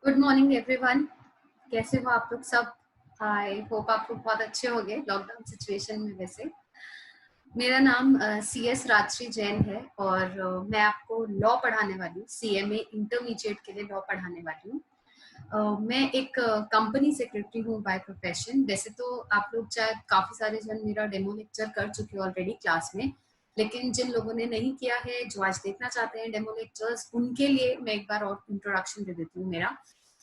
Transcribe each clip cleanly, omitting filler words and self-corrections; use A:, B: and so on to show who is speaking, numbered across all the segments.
A: Good morning everyone. कैसे हो आप लोग सब? आई होप आप लोग बहुत अच्छे होंगे लॉकडाउन सिचुएशन में। वैसे मेरा नाम CS राजश्री जैन है और मैं आपको लॉ पढ़ाने वाली हूँ। CMA इंटरमीडिएट के लिए लॉ पढ़ाने वाली हूँ। मैं एक कंपनी सेक्रेटरी हूँ बाय प्रोफेशन। वैसे तो आप लोग शायद काफी सारे जन मेरा डेमो लेक्चर कर चुके हो ऑलरेडी क्लास में, लेकिन जिन लोगों ने नहीं किया है, जो आज देखना चाहते हैं डेमो लेक्चर्स, उनके लिए मैं एक बार और इंट्रोडक्शन दे देती हूँ। मेरा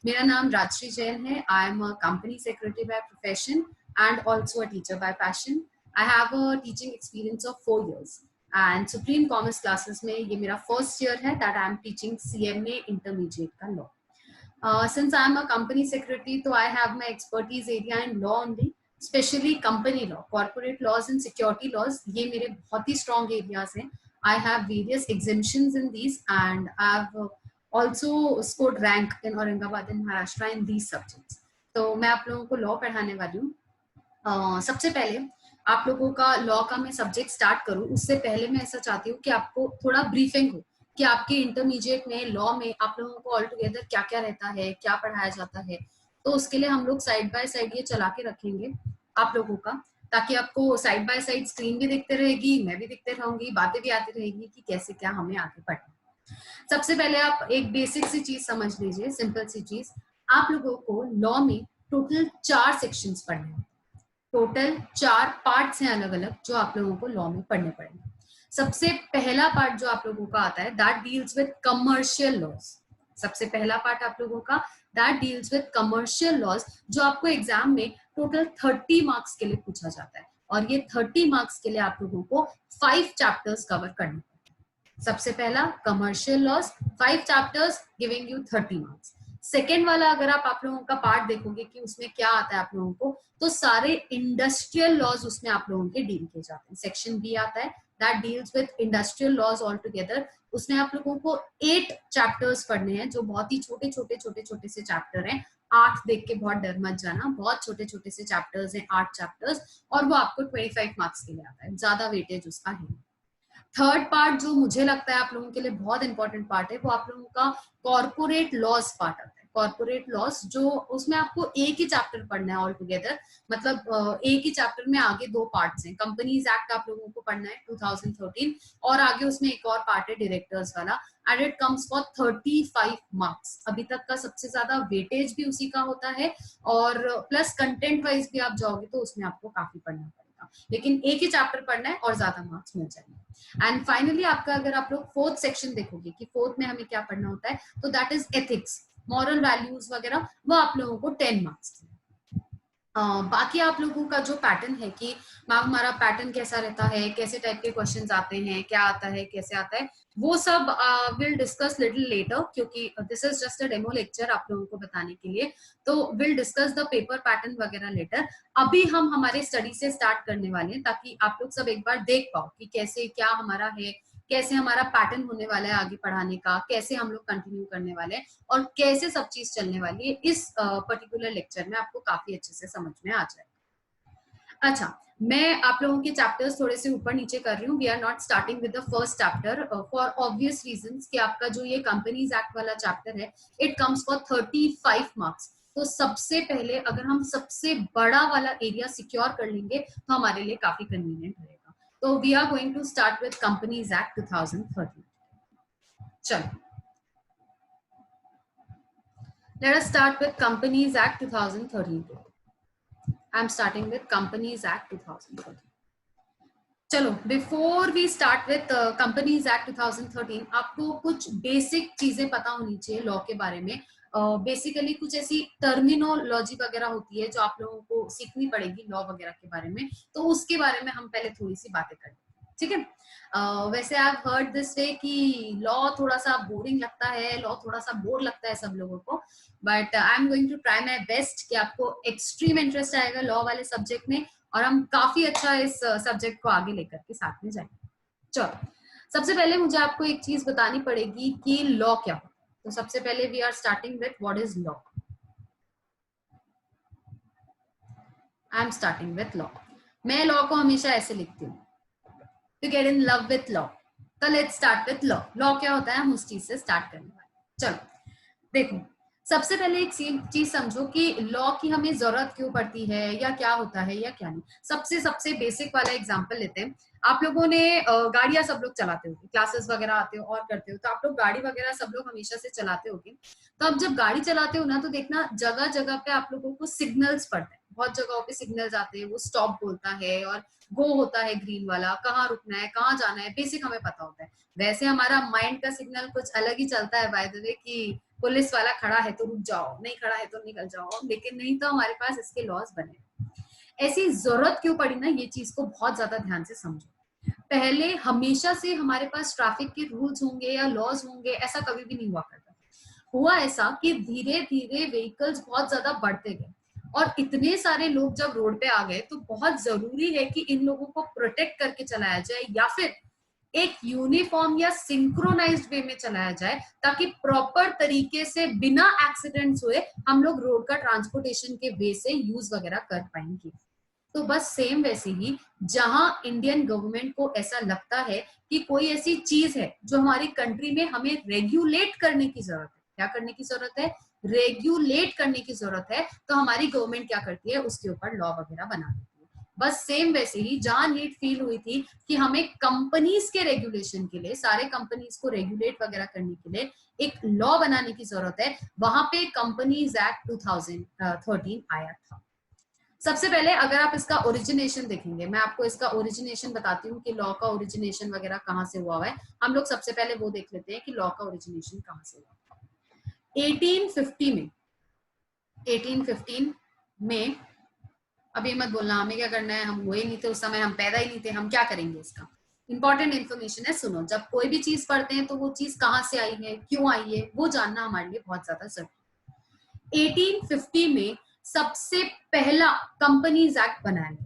A: मेरा नाम राजश्री जैन है। I am a company secretary by profession and also a teacher bye passion. I have a teaching experience of 4 years and supreme commerce classes में ये मेरा फर्स्ट ईयर है that I am teaching CMA intermediate का law. Since I'm a company secretary, so I have my expertise area in law only, especially company law, corporate laws and security laws. ये मेरे बहुत ही strong areas हैं. I have various exemptions in these and I've also scored rank in Aurangabad and Maharashtra in these subjects. तो मैं आप लोगों को law पढ़ाने वाली हूँ. सबसे पहले आप लोगों का लॉ का मैं सब्जेक्ट स्टार्ट करूं उससे पहले मैं ऐसा चाहती हूँ कि आपको थोड़ा ब्रीफिंग हो कि आपके इंटरमीडिएट में लॉ में आप लोगों को ऑल टुगेदर क्या क्या रहता है, क्या पढ़ाया जाता है। तो उसके लिए हम लोग साइड बाय साइड ये चला के रखेंगे आप लोगों का, ताकि आपको साइड बाय साइड स्क्रीन भी दिखते रहेगी, मैं भी दिखते रहूंगी, बातें भी आती रहेगी कि कैसे क्या हमें आगे पढ़ना। सबसे पहले आप एक बेसिक सी चीज समझ लीजिए, सिंपल सी चीज। आप लोगों को लॉ में टोटल 4 सेक्शंस पढ़ने हैं। टोटल 4 पार्ट्स हैं अलग अलग जो आप लोगों को लॉ में पढ़ने पड़ेंगे। सबसे पहला पार्ट जो आप लोगों का आता है that deals with commercial laws. सबसे पहला पार्ट आप लोगों का that deals with commercial laws, जो आपको एग्जाम में टोटल 30 मार्क्स के लिए पूछा जाता है। और ये 30 मार्क्स के लिए आप लोगों को 5 चैप्टर्स कवर करने। सबसे पहला commercial laws, 5 chapters giving you 30 marks. Second वाला अगर आप लोगों का पार्ट देखोगे कि उसमें क्या आता है आप लोगों को, तो सारे इंडस्ट्रियल लॉज उसमें आप लोगों के डील किए जाते हैं। सेक्शन बी आता है that deals with industrial laws all together. उसमें आप लोगों को 8 चैप्टर्स पढ़ने हैं, जो बहुत ही छोटे छोटे छोटे छोटे से चैप्टर हैं। 8 देख के बहुत डर मत जाना, बहुत छोटे छोटे से चैप्टर्स हैं, 8 चैप्टर्स, और वो आपको 25 मार्क्स के लिए आता है, ज्यादा वेटेज उसका है। थर्ड पार्ट जो मुझे लगता है आप लोगों के लिए बहुत इंपॉर्टेंट पार्ट है, वो आप लोगों का कॉर्पोरेट लॉज पार्ट आता है। कॉर्पोरेट लॉज जो उसमें आपको एक ही चैप्टर पढ़ना है ऑल टुगेदर, मतलब एक ही चैप्टर में आगे 2 पार्ट्स हैं। कंपनीज एक्ट आप लोगों को पढ़ना है 2013, और आगे उसमें एक और पार्ट है डायरेक्टर्स वाला, and it comes for 35 marks. अभी तक का सबसे ज्यादा वेटेज भी उसी का होता है, और प्लस कंटेंट वाइज भी आप जाओगे तो उसमें आपको काफी पढ़ना पड़ेगा, लेकिन एक ही चैप्टर पढ़ना है और ज्यादा मार्क्स मिल जाएंगे। एंड फाइनली आपका अगर आप लोग फोर्थ सेक्शन देखोगे कि फोर्थ में हमें क्या पढ़ना होता है, तो that is ethics, moral values वगैरह, वो आप लोगों को 10 मार्क्स। बाकी आप लोगों का जो पैटर्न है कि मैम हमारा पैटर्न कैसा रहता है, कैसे टाइप के क्वेश्चंस आते हैं, क्या आता है, कैसे आता है, वो सब विल डिस्कस लिटिल लेटर, क्योंकि this is just a demo lecture आप लोगों को बताने के लिए। तो will discuss the paper pattern वगैरह लेटर। अभी हम हमारे स्टडी से स्टार्ट करने वाले हैं, ताकि आप लोग सब एक बार देख पाओ कि कैसे क्या हमारा है, कैसे हमारा पैटर्न होने वाला है आगे पढ़ाने का, कैसे हम लोग कंटिन्यू करने वाले हैं, और कैसे सब चीज चलने वाली है। इस पर्टिकुलर लेक्चर में आपको काफी अच्छे से समझ में आ जाएगा। अच्छा, मैं आप लोगों के चैप्टर्स थोड़े से ऊपर नीचे कर रही हूँ। We are not starting with the first chapter for obvious reasons कि आपका जो ये कंपनीज एक्ट वाला चैप्टर है, इट कम्स फॉर 35 मार्क्स। तो सबसे पहले अगर हम सबसे बड़ा वाला एरिया सिक्योर कर लेंगे तो हमारे लिए काफी कन्वीनियंट रहेगा। तो we are going to start with companies act 2013। चलो, let us start with Companies Act 2013. I'm starting with Companies Act 2013. चलो, before we start with companies act 2013, आपको कुछ बेसिक चीजें पता होनी चाहिए लॉ के बारे में। बेसिकली कुछ ऐसी टर्मिनोलॉजी वगैरह होती है जो आप लोगों को सीखनी पड़ेगी लॉ वगैरह के बारे में, तो उसके बारे में हम पहले थोड़ी सी बातें करें, ठीक है। वैसे आई हर्ड दिस वे कि लॉ थोड़ा सा बोरिंग लगता है, लॉ थोड़ा सा बोर लगता है सब लोगों को, but I am going to try my best कि आपको एक्सट्रीम इंटरेस्ट आएगा लॉ वाले सब्जेक्ट में, और हम काफी अच्छा इस सब्जेक्ट को आगे लेकर के साथ में जाएंगे। चलो, सबसे पहले मुझे आपको एक चीज बतानी पड़ेगी कि लॉ क्या होता है। तो सबसे पहले we are starting with what is law. I am starting with law. मैं लॉ को हमेशा ऐसे लिखती हूँ, to get in love with law. तो let's start with law. Law क्या होता है, हम उस चीज से स्टार्ट करने वाले। चलो देखो, सबसे पहले एक चीज समझो कि लॉ की हमें जरूरत क्यों पड़ती है, या क्या होता है या क्या नहीं। सबसे सबसे बेसिक वाला एग्जांपल लेते हैं। आप लोगों ने गाड़ियां सब लोग चलाते हो, क्लासेस वगैरह आते हो और करते हो, तो आप लोग गाड़ी वगैरह सब लोग हमेशा से चलाते होगे। तो अब जब गाड़ी चलाते हो ना, तो देखना जगह जगह पे आप लोगों को सिग्नल्स पड़ते हैं, बहुत जगहों पे सिग्नल्स आते हैं, वो स्टॉप बोलता है और गो होता है ग्रीन वाला, कहाँ रुकना है कहाँ जाना है बेसिक हमें पता होता है। वैसे हमारा माइंड का सिग्नल कुछ अलग ही चलता है बाय द वे, कि पुलिस वाला खड़ा है तो रुक जाओ, नहीं खड़ा है तो निकल जाओ, लेकिन नहीं तो हमारे पास इसके लॉज बने। ऐसी जरूरत क्यों पड़ी ना, ये चीज को बहुत ज्यादा ध्यान से समझो। पहले हमेशा से हमारे पास ट्रैफिक के रूल्स होंगे या लॉज होंगे, ऐसा कभी भी नहीं हुआ करता। हुआ ऐसा कि धीरे धीरे व्हीकल्स बहुत ज्यादा बढ़ते गए, और इतने सारे लोग जब रोड पे आ गए, तो बहुत जरूरी है कि इन लोगों को प्रोटेक्ट करके चलाया जाए, या फिर एक यूनिफॉर्म या सिंक्रोनाइज्ड वे में चलाया जाए, ताकि प्रॉपर तरीके से बिना एक्सीडेंट्स हुए हम लोग रोड का ट्रांसपोर्टेशन के वे से यूज वगैरह कर पाएंगे। तो बस सेम वैसे ही, जहां इंडियन गवर्नमेंट को ऐसा लगता है कि कोई ऐसी चीज है जो हमारी कंट्री में हमें रेगुलेट करने की जरूरत है, क्या करने की जरूरत है, रेगुलेट करने की जरूरत है, तो हमारी गवर्नमेंट क्या करती है, उसके ऊपर लॉ वगैरह बना देती है। बस सेम वैसे ही जहां नीड फील हुई थी कि हमें कंपनीज के रेगुलेशन के लिए, सारे कंपनीज को रेगुलेट वगैरह करने के लिए एक लॉ बनाने की जरूरत है, वहां पे कंपनीज एक्ट 2013 आया था। सबसे पहले अगर आप इसका ओरिजिनेशन देखेंगे, मैं आपको इसका ओरिजिनेशन बताती हूँ कि लॉ का ओरिजिनेशन वगैरह कहाँ से हुआ है। हम लोग सबसे पहले वो देख लेते हैं कि लॉ का ओरिजिनेशन कहाँ से हुआ। 1850 में 1815 में, अभी मत बोलना हमें क्या करना है, हम हुए नहीं थे उस समय, हम पैदा ही नहीं थे, हम क्या करेंगे। इसका इंपॉर्टेंट इन्फॉर्मेशन है, सुनो। जब कोई भी चीज पढ़ते हैं तो वो चीज कहाँ से आई है, क्यों आई है, वो जानना हमारे लिए बहुत ज्यादा जरूरी। 1850 में सबसे पहला कंपनीज एक्ट बनाया गया।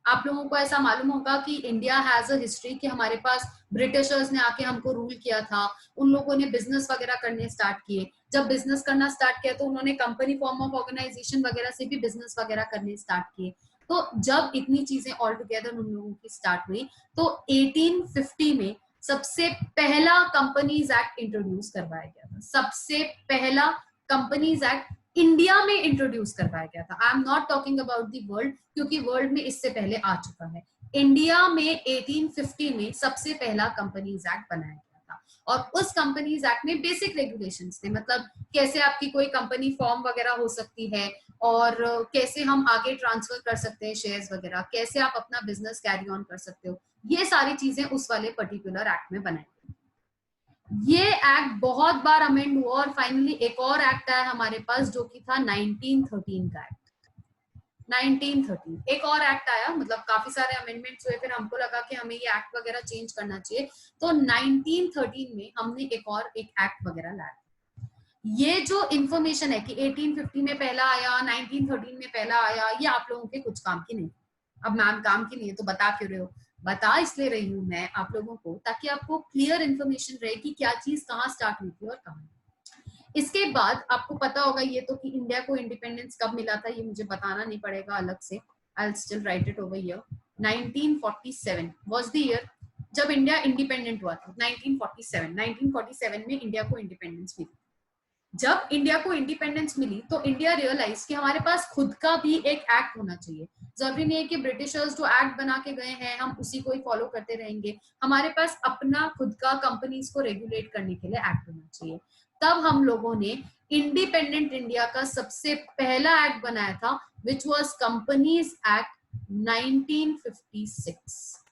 A: आप लोगों को ऐसा मालूम होगा कि इंडिया हैज अ हिस्ट्री, कि हमारे पास ब्रिटिशर्स ने आके हमको रूल किया था, उन लोगों ने बिजनेस वगैरह करने स्टार्ट किए। जब बिजनेस करना स्टार्ट किया तो उन्होंने कंपनी फॉर्म ऑफ ऑर्गेनाइजेशन वगैरह से भी बिजनेस वगैरह करने स्टार्ट किए। तो जब इतनी चीजें ऑल टुगेदर उन लोगों की स्टार्ट हुई, तो 1850 में सबसे पहला कंपनीज एक्ट इंट्रोड्यूस करवाया गया था। सबसे पहला कंपनीज एक्ट इंडिया में इंट्रोड्यूस करवाया गया था। I am not talking about the world, क्योंकि वर्ल्ड में इससे पहले आ चुका है। इंडिया में 1850 में सबसे पहला कंपनीज एक्ट बनाया गया था, और उस कंपनीज एक्ट में बेसिक रेगुलेशंस थे, मतलब कैसे आपकी कोई कंपनी फॉर्म वगैरह हो सकती है, और कैसे हम आगे ट्रांसफर कर सकते हैं शेयर्स वगैरह, कैसे आप अपना बिजनेस कैरी ऑन कर सकते हो, ये सारी चीजें उस वाले पर्टिकुलर एक्ट में बनाई। ये एक्ट बहुत बार अमेंड हुआ, और फाइनली एक और एक्ट आया हमारे पास, जो कि था 1913 का एक्ट। 1913 एक और एक्ट आया, मतलब काफी सारे अमेंडमेंट्स हुए, फिर हमको लगा कि हमें ये एक्ट वगैरह चेंज करना चाहिए, तो 1913 में हमने एक और एक एक्ट वगैरह लाया। ये जो इंफॉर्मेशन है कि 1850 में पहला आया, 1913 में पहला आया, ये आप लोगों के कुछ काम की नहीं। अब मैम काम की नहीं है तो बता क्यों रहे हो? बता इसलिए रही हूँ मैं आप लोगों को, ताकि आपको क्लियर इन्फॉर्मेशन रहे कि क्या चीज कहाँ स्टार्ट हुई थी और कहाँ। इसके बाद आपको पता होगा ये तो, कि इंडिया को इंडिपेंडेंस कब मिला था, ये मुझे बताना नहीं पड़ेगा अलग से। I still right it over here. 1947 was the year जब इंडिया इंडिपेंडेंट हुआ था। 1947 में इंडिया को इंडिपेंडेंस मिली। जब इंडिया को इंडिपेंडेंस मिली तो इंडिया रियलाइज कि हमारे पास खुद का भी एक एक्ट होना चाहिए। जरूरी नहीं है कि ब्रिटिशर्स जो एक्ट बना के गए हैं हम उसी को ही फॉलो करते रहेंगे, हमारे पास अपना खुद का कंपनीज को रेगुलेट करने के लिए एक्ट होना चाहिए। तब हम लोगों ने इंडिपेंडेंट इंडिया का सबसे पहला एक्ट बनाया था, which was companies act 1956।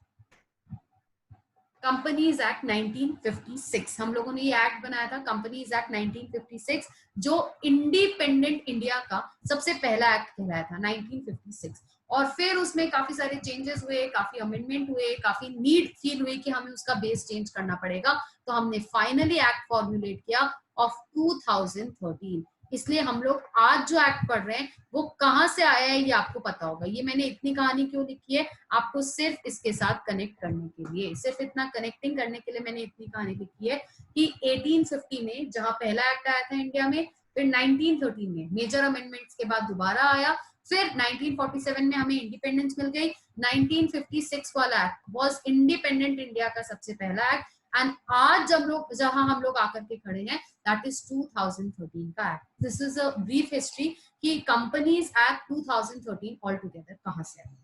A: Companies act 1956 हम लोगों ने ये एक्ट बनाया था, कंपनीज एक्ट 1956, जो इंडिपेंडेंट इंडिया का सबसे पहला एक्ट कहलाया था 1956। और फिर उसमें काफी सारे चेंजेस हुए, काफी अमेंडमेंट हुए, काफी नीड फील हुई कि हमें उसका बेस चेंज करना पड़ेगा, तो हमने फाइनली एक्ट फॉर्मुलेट किया ऑफ 2013। इसलिए हम लोग आज जो एक्ट पढ़ रहे हैं वो कहाँ से आया है ये आपको पता होगा। ये मैंने इतनी कहानी क्यों लिखी है, आपको सिर्फ इसके साथ कनेक्ट करने के लिए, सिर्फ इतना कनेक्टिंग करने के लिए मैंने इतनी कहानी लिखी है कि 1850 में जहां पहला एक्ट आया था इंडिया में, फिर 1913 में मेजर अमेंडमेंट्स के बाद दोबारा आया, फिर 1947 में हमें इंडिपेंडेंस मिल गई। 1956 वाला एक्ट वाज इंडिपेंडेंट इंडिया का सबसे पहला एक्ट, एंड आज जहां हम लोग आकर के खड़े हैं, दैट इज 2013 का act. This is a brief history कि कंपनीज एक्ट 2013 ऑल टुगेदर कहां से आया.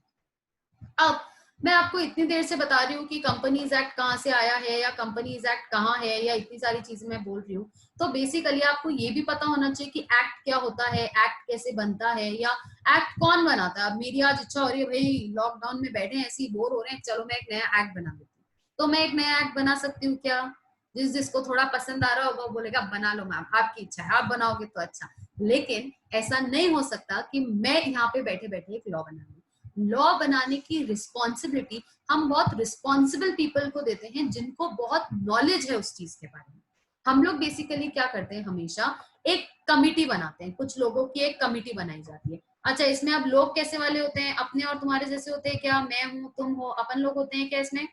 A: अब मैं आपको इतनी देर से बता रही हूँ कि कंपनीज एक्ट कहाँ से आया है या कंपनीज एक्ट कहाँ है या इतनी सारी चीजें मैं बोल रही हूँ, तो बेसिकली आपको ये भी पता होना चाहिए कि एक्ट क्या होता है, एक्ट कैसे बनता है, या एक्ट कौन बनाता है. अब मेरी आज इच्छा हो रही है, भाई लॉकडाउन में बैठे हैं ऐसे ही बोर हो रहे हैं, चलो मैं एक नया एक्ट बना देती हूँ, तो मैं एक नया एक्ट बना सकती हूँ क्या. जिसको थोड़ा पसंद आ रहा होगा वो बोलेगा बना लो मैम, आपकी इच्छा है, आप बनाओगे तो अच्छा. लेकिन ऐसा नहीं हो सकता कि मैं यहाँ पे बैठे बैठे एक लॉ बना लूँ. लॉ बनाने की रिस्पॉन्सिबिलिटी हम बहुत रिस्पॉन्सिबल पीपल को देते हैं जिनको बहुत नॉलेज है उस चीज के बारे में. हम लोग बेसिकली क्या करते हैं, हमेशा एक कमिटी बनाते हैं, कुछ लोगों की एक कमिटी बनाई जाती है. अच्छा, इसमें अब लोग कैसे वाले होते हैं, अपने और तुम्हारे जैसे होते हैं क्या, मैं हूं तुम हो, अपन लोग होते हैं क्या इसमें.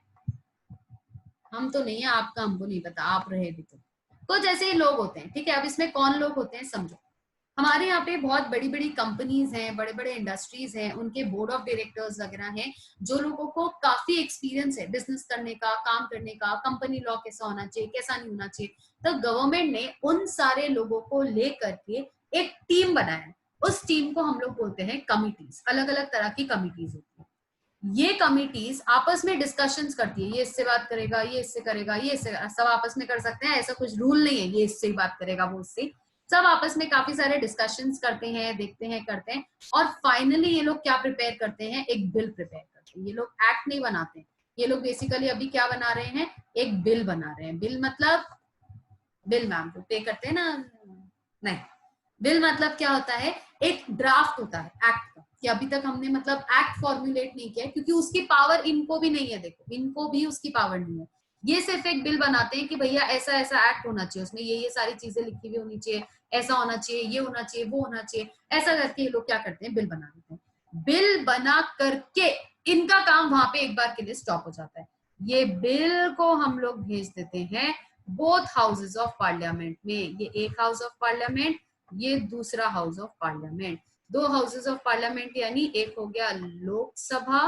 A: हम तो नहीं है, आपका हमको नहीं पता, आप रहे भी तो जैसे ही लोग होते हैं. ठीक है, अब इसमें कौन लोग होते हैं समझो. हमारे यहाँ पे बहुत बड़ी बड़ी कंपनीज हैं, बड़े बड़े इंडस्ट्रीज हैं, उनके बोर्ड ऑफ डायरेक्टर्स वगैरह हैं, जो लोगों को काफी एक्सपीरियंस है बिजनेस करने का, काम करने का, कंपनी लॉ कैसा होना चाहिए, कैसा नहीं होना चाहिए. तो गवर्नमेंट ने उन सारे लोगों को लेकर के एक टीम बनाया. उस टीम को हम लोग बोलते हैं कमिटीज. अलग अलग तरह की कमिटीज होती है. ये कमिटीज आपस में डिस्कशंस करती है, ये इससे बात करेगा, ये इससे करेगा, ये इससे, सब आपस में कर सकते हैं, ऐसा कुछ रूल नहीं है ये इससे ही बात करेगा वो उससे. सब आपस में काफी सारे डिस्कशंस करते हैं, देखते हैं, करते हैं, और फाइनली ये लोग क्या प्रिपेयर करते हैं, एक बिल प्रिपेयर करते हैं. ये लोग एक्ट नहीं बनाते. ये लोग बेसिकली अभी क्या बना रहे हैं, एक बिल बना रहे हैं. बिल मतलब, बिल मैम को पे करते हैं ना, नहीं, बिल मतलब क्या होता है, एक ड्राफ्ट होता है एक्ट का, कि अभी तक हमने मतलब एक्ट फॉर्मुलेट नहीं किया क्योंकि उसकी पावर इनको भी नहीं है. देखो, इनको भी उसकी पावर नहीं है. ये सिर्फ एक बिल बनाते हैं कि भैया ऐसा ऐसा एक्ट होना चाहिए, उसमें ये सारी चीजें लिखी हुई होनी चाहिए, ऐसा होना चाहिए, ये होना चाहिए, वो होना चाहिए. ऐसा करके ये लोग क्या करते हैं, बिल बना देते हैं. बिल बना करके इनका काम वहां पे एक बार के लिए स्टॉप हो जाता है. ये बिल को हम लोग भेज देते हैं बोथ हाउसेज ऑफ पार्लियामेंट में. ये एक हाउस ऑफ पार्लियामेंट, ये दूसरा हाउस ऑफ पार्लियामेंट. दो हाउसेज ऑफ पार्लियामेंट, यानी एक हो गया लोकसभा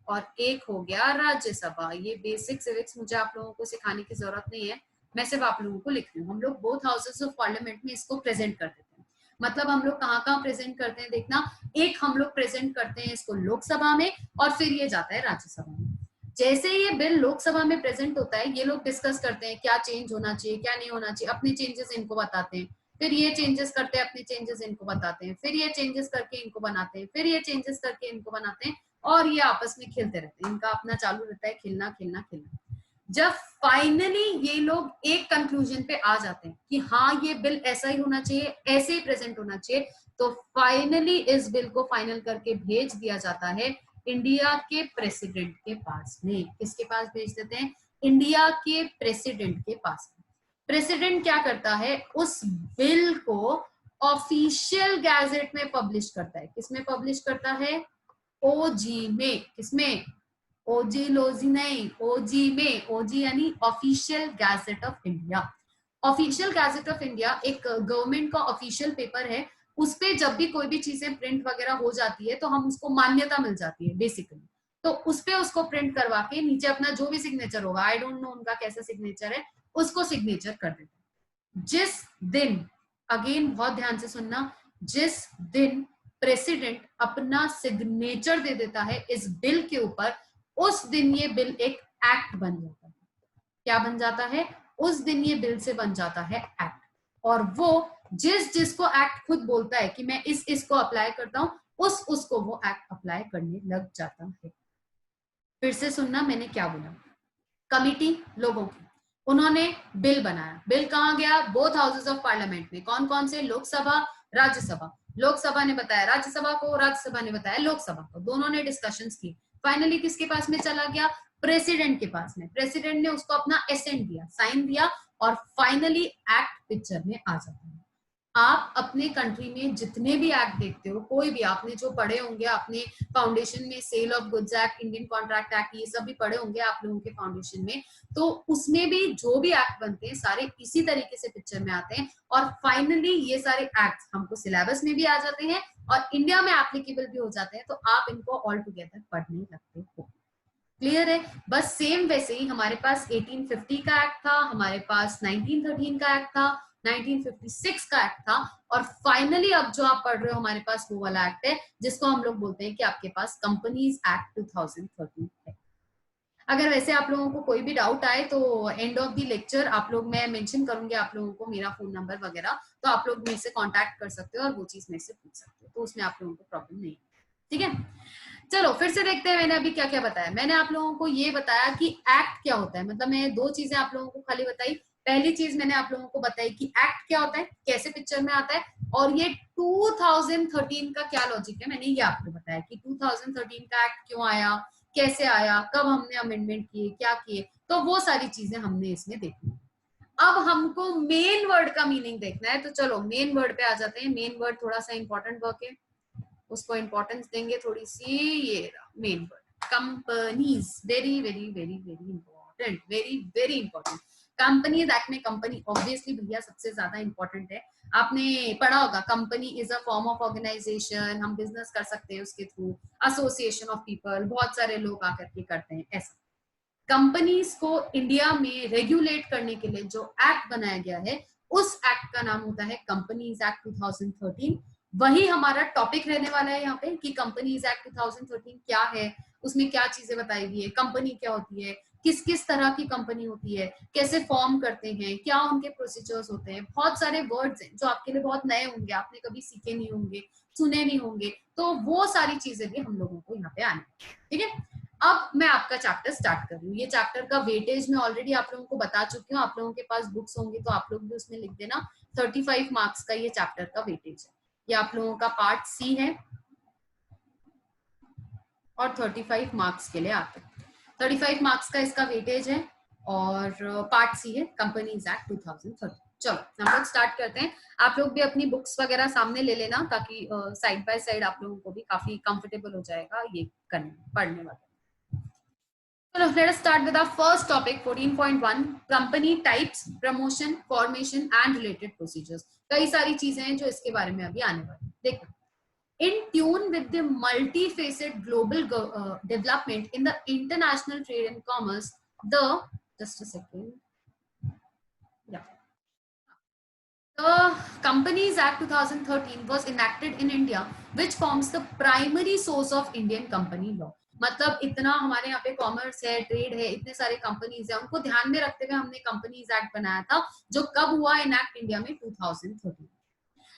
A: और एक हो गया राज्यसभा. ये बेसिक सिविक्स मुझे आप लोगों को सिखाने की जरूरत नहीं है, मैं सिर्फ आप लोगों को लिख रही हूँ. हम लोग बोथ हाउसेज ऑफ पार्लियामेंट में इसको प्रेजेंट कर देते हैं. मतलब हम लोग कहाँ कहाँ प्रेजेंट करते हैं देखना, एक हम लोग प्रेजेंट करते हैं इसको लोकसभा में, और फिर ये जाता है राज्यसभा में. जैसे ये बिल लोकसभा में प्रेजेंट होता है, ये लोग डिस्कस करते हैं क्या चेंज होना चाहिए, क्या नहीं होना चाहिए, अपने चेंजेस इनको बताते हैं, फिर ये चेंजेस करते हैं, अपने चेंजेस इनको बताते हैं, फिर ये चेंजेस करके इनको बनाते हैं, फिर ये चेंजेस करके इनको बनाते हैं, और ये आपस में खेलते रहते हैं. इनका अपना चालू रहता है, खिलना खिलना खिलना. जब फाइनली ये लोग एक कंक्लूजन पे आ जाते हैं कि हाँ ये बिल ऐसा ही होना चाहिए, ऐसे ही प्रेजेंट होना चाहिए, तो फाइनली इस बिल को फाइनल करके भेज दिया जाता है इंडिया के प्रेसिडेंट के पास में. किसके पास भेज देते हैं, इंडिया के प्रेसिडेंट के पास में. प्रेसिडेंट क्या करता है, उस बिल को ऑफिशियल गैजेट में पब्लिश करता है. किसमें पब्लिश करता है, ओजी में. किसमें, ओजी लोजी नहीं, ओजी में. ओजी यानी official gazette of India. Official gazette of India एक गवर्नमेंट का ऑफिशियल पेपर है. उसपे जब भी कोई भी चीजें प्रिंट वगैरह हो जाती है तो हम उसको मान्यता मिल जाती है बेसिकली. तो उसपे उसको प्रिंट करवा के नीचे अपना जो भी सिग्नेचर होगा, आई डोंट नो उनका कैसा सिग्नेचर है, उसको सिग्नेचर कर देते हैं. जिस दिन, अगेन बहुत ध्यान से सुनना, जिस दिन प्रेसिडेंट अपना सिग्नेचर दे देता है इस बिल के ऊपर, उस दिन ये बिल एक एक्ट बन जाता है. क्या बन जाता है, उस दिन ये बिल से बन जाता है एक्ट. और वो जिसको एक्ट खुद बोलता है कि मैं इसको अप्लाई करता हूं, उसको वो एक्ट अप्लाई करने लग जाता है. फिर से सुनना मैंने क्या बोला. कमिटी लोगों की, उन्होंने बिल बनाया. बिल कहाँ गया, बोथ हाउसेज ऑफ पार्लियामेंट में. कौन कौन से, लोकसभा, राज्यसभा. लोकसभा ने बताया राज्यसभा को, राज्यसभा ने बताया लोकसभा को, दोनों ने डिस्कशंस की. फाइनली किसके पास में चला गया, प्रेसिडेंट के पास में. प्रेसिडेंट ने उसको अपना एसेंट दिया, साइन दिया, और फाइनली एक्ट पिक्चर में आ जाता है. आप अपने कंट्री में जितने भी एक्ट देखते हो, कोई भी आपने जो पढ़े होंगे अपने फाउंडेशन में, sale of goods act, Indian contract act, ये सब भी पढ़े होंगे आप लोगों के फाउंडेशन में, तो उसमें भी जो भी एक्ट बनते हैं सारे इसी तरीके से पिक्चर में आते हैं. और फाइनली ये सारे एक्ट हमको सिलेबस में भी आ जाते हैं और इंडिया में एप्लीकेबल भी हो जाते हैं. तो आप इनको ऑल टुगेदर पढ़ने लगते हो. क्लियर है? बस सेम वैसे ही हमारे पास 1850 का एक्ट था, हमारे पास 1913 का एक्ट था, 1956 का एक्ट था, और फाइनली अब जो आप पढ़ रहे हो हमारे पास वो वाला एक्ट है जिसको हम लोग बोलते हैं कि आपके पास कंपनीज एक्ट 2013 है। अगर वैसे आप लोगों को कोई भी डाउट आए तो एंड ऑफ द लेक्चर आप लोग, मैं मेंशन करूंगी आप लोगों को मेरा फोन नंबर वगैरह, तो आप लोग मेरे से कांटेक्ट कर सकते हो और वो चीज मेरे से पूछ सकते हो, तो उसमें आप लोगों को प्रॉब्लम नहीं है। ठीक है, चलो फिर से देखते हैं मैंने अभी क्या क्या बताया। मैंने आप लोगों को ये बताया कि एक्ट क्या होता है, मतलब मैं दो चीजें आप लोगों को खाली बताई। पहली चीज मैंने आप लोगों को बताई कि एक्ट क्या होता है, कैसे पिक्चर में आता है, और ये 2013 का क्या लॉजिक है, मैंने ये आपको बताया कि 2013 का एक्ट क्यों आया, कैसे आया, कब हमने अमेंडमेंट किए, क्या किए, तो वो सारी चीजें हमने इसमें देखी। अब हमको मेन वर्ड का मीनिंग देखना है, तो चलो मेन वर्ड पे आ जाते हैं। मेन वर्ड थोड़ा सा इंपॉर्टेंट वर्ड है, उसको इंपॉर्टेंस देंगे थोड़ी सी। ये main word companies, very very very very important, very very important. Companies act में कंपनी ऑब्वियसली भैया सबसे ज्यादा इंपॉर्टेंट है। आपने पढ़ा होगा company is a form of organization, हम बिजनेस कर सकते हैं उसके थ्रू, एसोसिएशन ऑफ पीपल, बहुत सारे लोग आकर के करते हैं ऐसा। कंपनीज को इंडिया में रेगुलेट करने के लिए जो एक्ट बनाया गया है उस एक्ट का नाम होता है कंपनीज एक्ट 2013। वही हमारा टॉपिक रहने वाला है यहाँ पे कि कंपनीज एक्ट 2013 क्या है, उसमें क्या चीजें बताई गई है, कंपनी क्या होती है, किस किस तरह की कंपनी होती है, कैसे फॉर्म करते हैं, क्या उनके प्रोसीजर्स होते हैं। बहुत सारे वर्ड्स हैं जो आपके लिए बहुत नए होंगे, आपने कभी सीखे नहीं होंगे, सुने नहीं होंगे, तो वो सारी चीजें भी हम लोगों को यहाँ पे आने। ठीक है, अब मैं आपका चैप्टर स्टार्ट कर रही हूँ। ये चैप्टर का वेटेज मैं ऑलरेडी आप लोगों को बता चुकी हूँ, आप लोगों के पास बुक्स होंगी तो आप लोग भी उसमें लिख देना। 35 मार्क्स का ये चैप्टर का वेटेज है। ये आप लोगों का पार्ट सी है और 35 मार्क्स के लिए आता है। 35 मार्क्स का इसका वेटेज है और पार्ट सी है कंपनीज एक्ट 2013। चलो हम लोग स्टार्ट करते हैं। आप लोग भी अपनी बुक्स वगैरह सामने ले लेना ताकि साइड बाय साइड आप लोगों को भी काफी कंफर्टेबल हो जाएगा ये करने पढ़ने वाला। So let us start with our first topic 14.1 company types, promotion, formation and related procedures। कई सारी चीजें हैं जो इसके बारे में अभी आने वाली। देखो, in tune with the multifaceted global development in the international trade and commerce, the just a second, yeah, the Companies Act 2013 was enacted in India, which forms the primary source of Indian company law। मतलब इतना हमारे यहाँ पे commerce है, trade है, इतने सारे companies है, उनको ध्यान में रखते हुए हमने कंपनीज एक्ट बनाया था जो कब हुआ इनैक्ट इंडिया में 2013।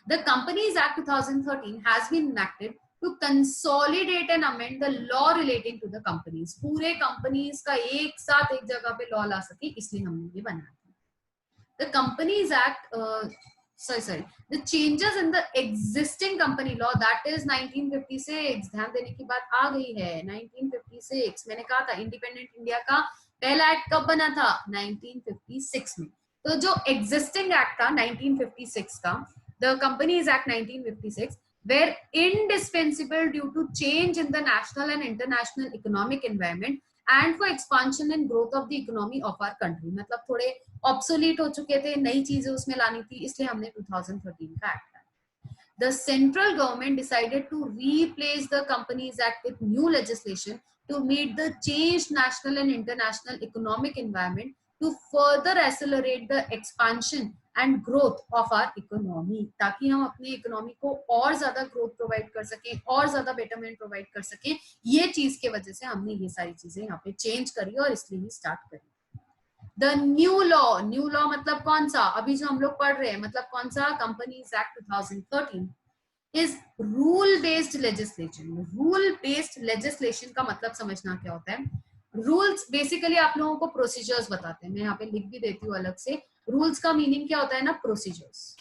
A: The Companies Act 2013 has been enacted to consolidate and amend the law relating to the companies। पूरे कंपनीज का एक साथ एक जगह पे लॉ ला सके इसलिए हमने ये बनाया था। The Companies Act, the changes in the existing company law, that is 1956। ध्यान देने की बात आ गई है, 1956। मैंने कहा था इंडिपेंडेंट इंडिया का पहला एक्ट कब बना था, 1956 में। तो जो एग्जिस्टिंग एक्ट था 1956 का, the companies act 1956, were indispensable due to change in the national and international economic environment and for expansion and growth of the economy of our country। मतलब थोड़े ऑब्सोलीट हो चुके थे, नई चीजें उसमें लानी थी, इसलिए हमने 2013 का एक्ट लाया। The central government decided to replace the Companies Act with new legislation to meet the changed national and international economic environment to further accelerate the expansion and growth of our economy, ताकि हम अपनी economy को और ज्यादा growth provide कर सकें, और ज्यादा बेटरमेंट प्रोवाइड कर सकें। ये चीज के वजह से हमने ये सारी चीजें यहाँ पे चेंज करी और इसलिए ही स्टार्ट करी। द न्यू लॉ मतलब कौन सा, अभी जो हम लोग पढ़ रहे हैं, मतलब कौन सा, companies act 2013 is rule based legislation. Rule based legislation का मतलब समझना क्या होता है। रूल्स बेसिकली आप लोगों को प्रोसीजर्स बताते हैं, मैं यहाँ पे लिख भी देती हूँ अलग से। रूल्स का मीनिंग क्या होता है ना, प्रोसीजर्स।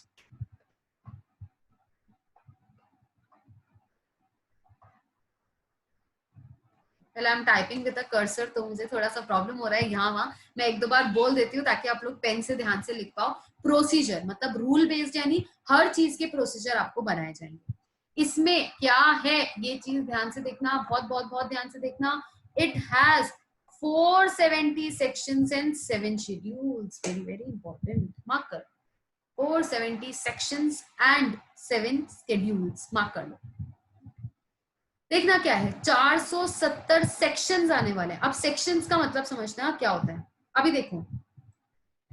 A: पहले I am typing with a cursor, तो मुझे थोड़ा सा प्रॉब्लम हो रहा है यहाँ वहां। मैं एक दो बार बोल देती हूँ ताकि आप लोग पेन से ध्यान से लिख पाओ। प्रोसीजर मतलब रूल बेस्ड, यानी हर चीज के प्रोसीजर आपको बनाए जाएंगे। इसमें क्या है ये चीज ध्यान से देखना, बहुत बहुत बहुत ध्यान से देखना। It has 470 sections and 7 schedules। very very important, mark कर। 470 sections and 7 schedules, mark कर लो। देखना क्या है, 470 सेक्शंस आने वाले हैं। अब सेक्शंस का मतलब समझना क्या होता है। अभी देखो,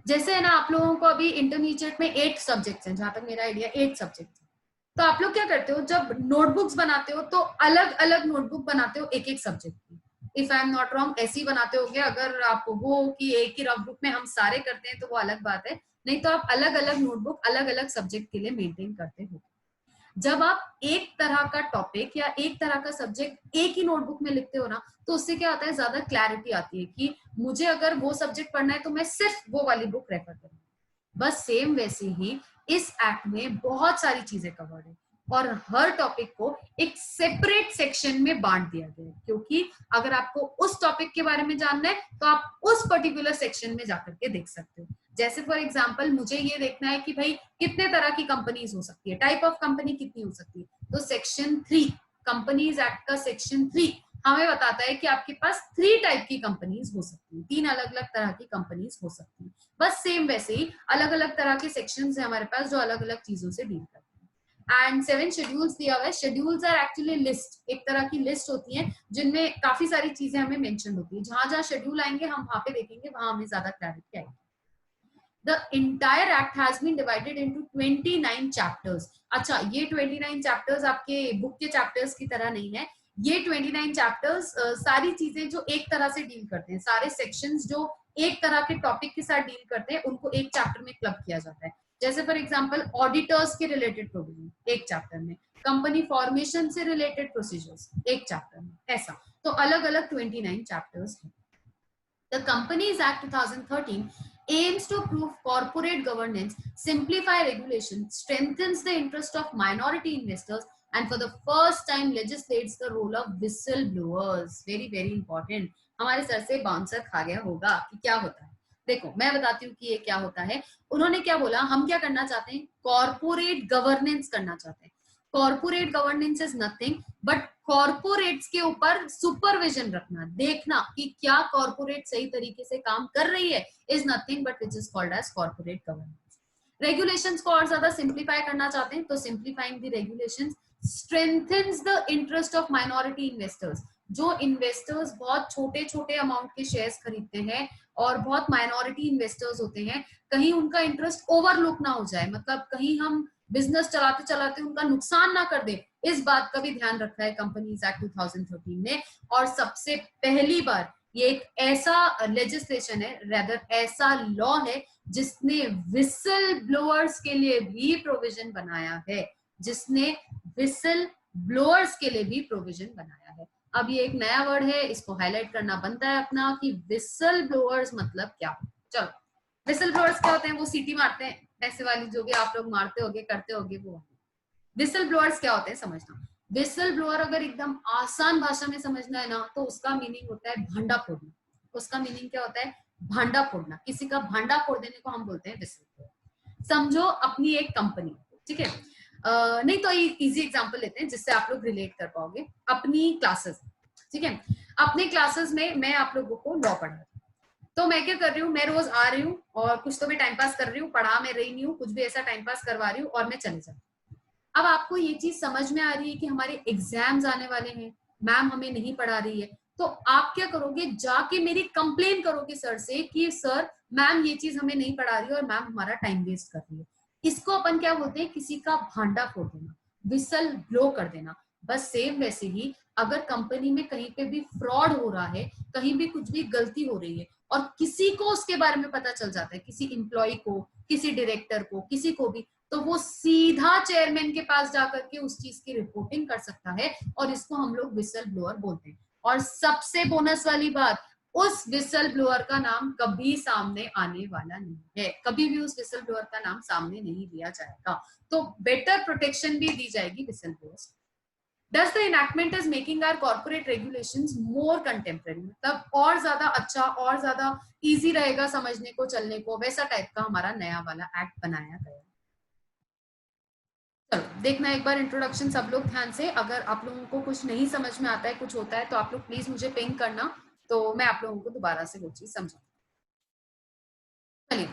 A: जैसे है ना, आप लोगों को अभी इंटरमीडिएट में 8 सब्जेक्ट्स हैं, जहां तक मेरा आइडिया 8 सब्जेक्ट्स है। तो आप लोग क्या करते हो, जब नोटबुक्स बनाते हो तो अलग अलग नोटबुक बनाते हो एक एक सब्जेक्ट की। If I am not wrong, ऐसे ही बनाते होगे। अगर आप वो कि एक ही रफ बुक में हम सारे करते हैं तो वो अलग बात है, नहीं तो आप अलग अलग नोटबुक अलग अलग सब्जेक्ट के लिए मेंटेन करते हो। जब आप एक तरह का टॉपिक या एक तरह का सब्जेक्ट एक ही नोटबुक में लिखते हो ना, तो उससे क्या होता है, ज्यादा क्लैरिटी आती है कि मुझे अगर वो सब्जेक्ट पढ़ना है तो मैं सिर्फ वो वाली बुक रेफर करूँ। बस सेम वैसे ही इस एक्ट में बहुत सारी चीजें कवर्ड है और हर टॉपिक को एक सेपरेट सेक्शन में बांट दिया गया है, क्योंकि अगर आपको उस टॉपिक के बारे में जानना है तो आप उस पर्टिकुलर सेक्शन में जाकर के देख सकते हो। जैसे फॉर एग्जांपल मुझे ये देखना है कि भाई कितने तरह की कंपनीज हो सकती है, टाइप ऑफ कंपनी कितनी हो सकती है, तो सेक्शन 3 कंपनीज एक्ट का सेक्शन 3 हमें बताता है कि आपके पास 3 टाइप की कंपनीज हो सकती है, 3 अलग अलग तरह की कंपनीज हो सकती है। बस सेम वैसे ही अलग अलग तरह के सेक्शंस है हमारे पास जो अलग अलग चीजों से डील करते हैं। एंड 7 शेड्यूल्स दिया हुआ है। शेड्यूल्स आर एक्चुअली लिस्ट, एक तरह की लिस्ट होती है जिनमें काफी सारी चीजें हमें मेंशन होती है। जहां जहां शेड्यूल आएंगे हम वहां पे देखेंगे, वहां हमें ज्यादा क्लैरिटी आएगी। The entire act has been divided into 29 chapters. अच्छा, ये 29 चैप्टर्स आपके बुक के चैप्टर्स की तरह नहीं है। ये 29 चैप्टर्स सारी चीजें जो एक तरह से डील करते हैं, सारे सेक्शंस जो एक तरह के टॉपिक के साथ डील करते हैं, उनको एक चैप्टर में क्लब किया जाता है। जैसे फॉर एग्जांपल ऑडिटर्स के रिलेटेड प्रोविजन एक चैप्टर में, कंपनी फॉर्मेशन से रिलेटेड प्रोसीजर्स एक चैप्टर में, ऐसा। तो अलग अलग 29 चैप्टर्स हैं। The Companies Act 2013 aims to improve corporate governance, simplify regulation, strengthens the interest of minority investors, and for the first time legislates the role of whistleblowers. Very very important. हमारे sir से bouncer खा गया होगा कि क्या होता है। देखो मैं बताती हूँ कि ये क्या होता है। उन्होंने क्या बोला, हम क्या करना चाहते हैं, कॉर्पोरेट गवर्नेंस करना चाहते हैं। Corporate governance is nothing but corporates के ऊपर सुपरविजन रखना, देखना कि क्या कॉर्पोरेट सही तरीके से काम कर रही है, is nothing but which is called as corporate governance. Regulations को और ज्यादा सिंप्लीफाई करना चाहते हैं तो simplifying the regulations strengthens the interest of minority investors. जो इन्वेस्टर्स बहुत छोटे छोटे अमाउंट के शेयर्स खरीदते हैं और बहुत माइनॉरिटी इन्वेस्टर्स होते हैं, कहीं उनका इंटरेस्ट ओवरलुक ना हो जाए, मतलब कहीं हम बिजनेस चलाते चलाते उनका नुकसान ना कर दे, इस बात का भी ध्यान रखा है कंपनीज एक्ट 2013 ने। और सबसे पहली बार ये एक ऐसा लेजिस्लेशन है, रेदर ऐसा लॉ है जिसने विसल ब्लोअर्स के लिए भी प्रोविजन बनाया है, जिसने विसल ब्लोअर्स के लिए भी प्रोविजन बनाया है। अब ये एक नया वर्ड है, इसको हाईलाइट करना बनता है अपना कि विसल ब्लोअर्स मतलब क्या। चलो, विसल ब्लोअर्स क्या होते हैं, वो सीटी मारते हैं ऐसे वाली, जो भी आप लोग मारते होगे करते होगे वो। विसल ब्लोअर्स क्या होते हैं समझना। विसल ब्लोअर अगर एकदम आसान भाषा में समझना है ना, तो उसका मीनिंग होता है भांडा फोड़ना। उसका मीनिंग क्या होता है, भांडा फोड़ना, किसी का भांडा फोड़ देने को हम बोलते हैं विसल ब्लोअर। समझो अपनी एक कंपनी, ठीक है, नहीं तो इजी एग्जांपल लेते हैं जिससे आप लोग रिलेट कर पाओगे। अपनी क्लासेस, ठीक है, अपने क्लासेस में मैं आप लोगों को लॉ पढ़ा, तो मैं क्या कर रही हूँ, मैं रोज आ रही हूँ और कुछ तो मैं टाइम पास कर रही हूँ, पढ़ा मैं रही नहीं हूँ, कुछ भी ऐसा टाइम पास करवा रही हूँ और मैं चले जाती हूँ। अब आपको ये चीज समझ में आ रही है कि हमारे एग्जाम्स आने वाले हैं, मैम हमें नहीं पढ़ा रही है, तो आप क्या करोगे, जाके मेरी कंप्लेन करोगे सर से कि सर मैम ये चीज हमें नहीं पढ़ा रही है और मैम हमारा टाइम वेस्ट कर रही है। इसको अपन क्या बोलते हैं, किसी का भांडा फोड़ देना, विसल ब्लो कर देना। बस सेम वैसे ही अगर कंपनी में कहीं पे भी फ्रॉड हो रहा है, कहीं भी कुछ भी गलती हो रही है और किसी को उसके बारे में पता चल जाता है, किसी एम्प्लॉय को, किसी डायरेक्टर को, किसी को भी, तो वो सीधा चेयरमैन के पास जाकर के उस चीज की रिपोर्टिंग कर सकता है और इसको हम लोग विसल ब्लोअर बोलते हैं। और सबसे बोनस वाली बात, उस विसल ब्लोअर का नाम कभी सामने आने वाला नहीं है, कभी भी उस विसल ब्लोअर का नाम सामने नहीं लिया जाएगा, तो बेटर प्रोटेक्शन भी दी जाएगी whistle blowers. Thus the enactment is making our corporate regulations more contemporary, मतलब और ज्यादा अच्छा और ज्यादा इजी रहेगा समझने को चलने को, वैसा टाइप का हमारा नया वाला एक्ट बनाया गया। चलो देखना एक बार इंट्रोडक्शन सब लोग ध्यान से। अगर आप लोगों को कुछ नहीं समझ में आता है, कुछ होता है, तो आप लोग प्लीज मुझे पिंग करना, तो मैं आप लोगों को दोबारा से वो चीज समझाऊँ। चलिए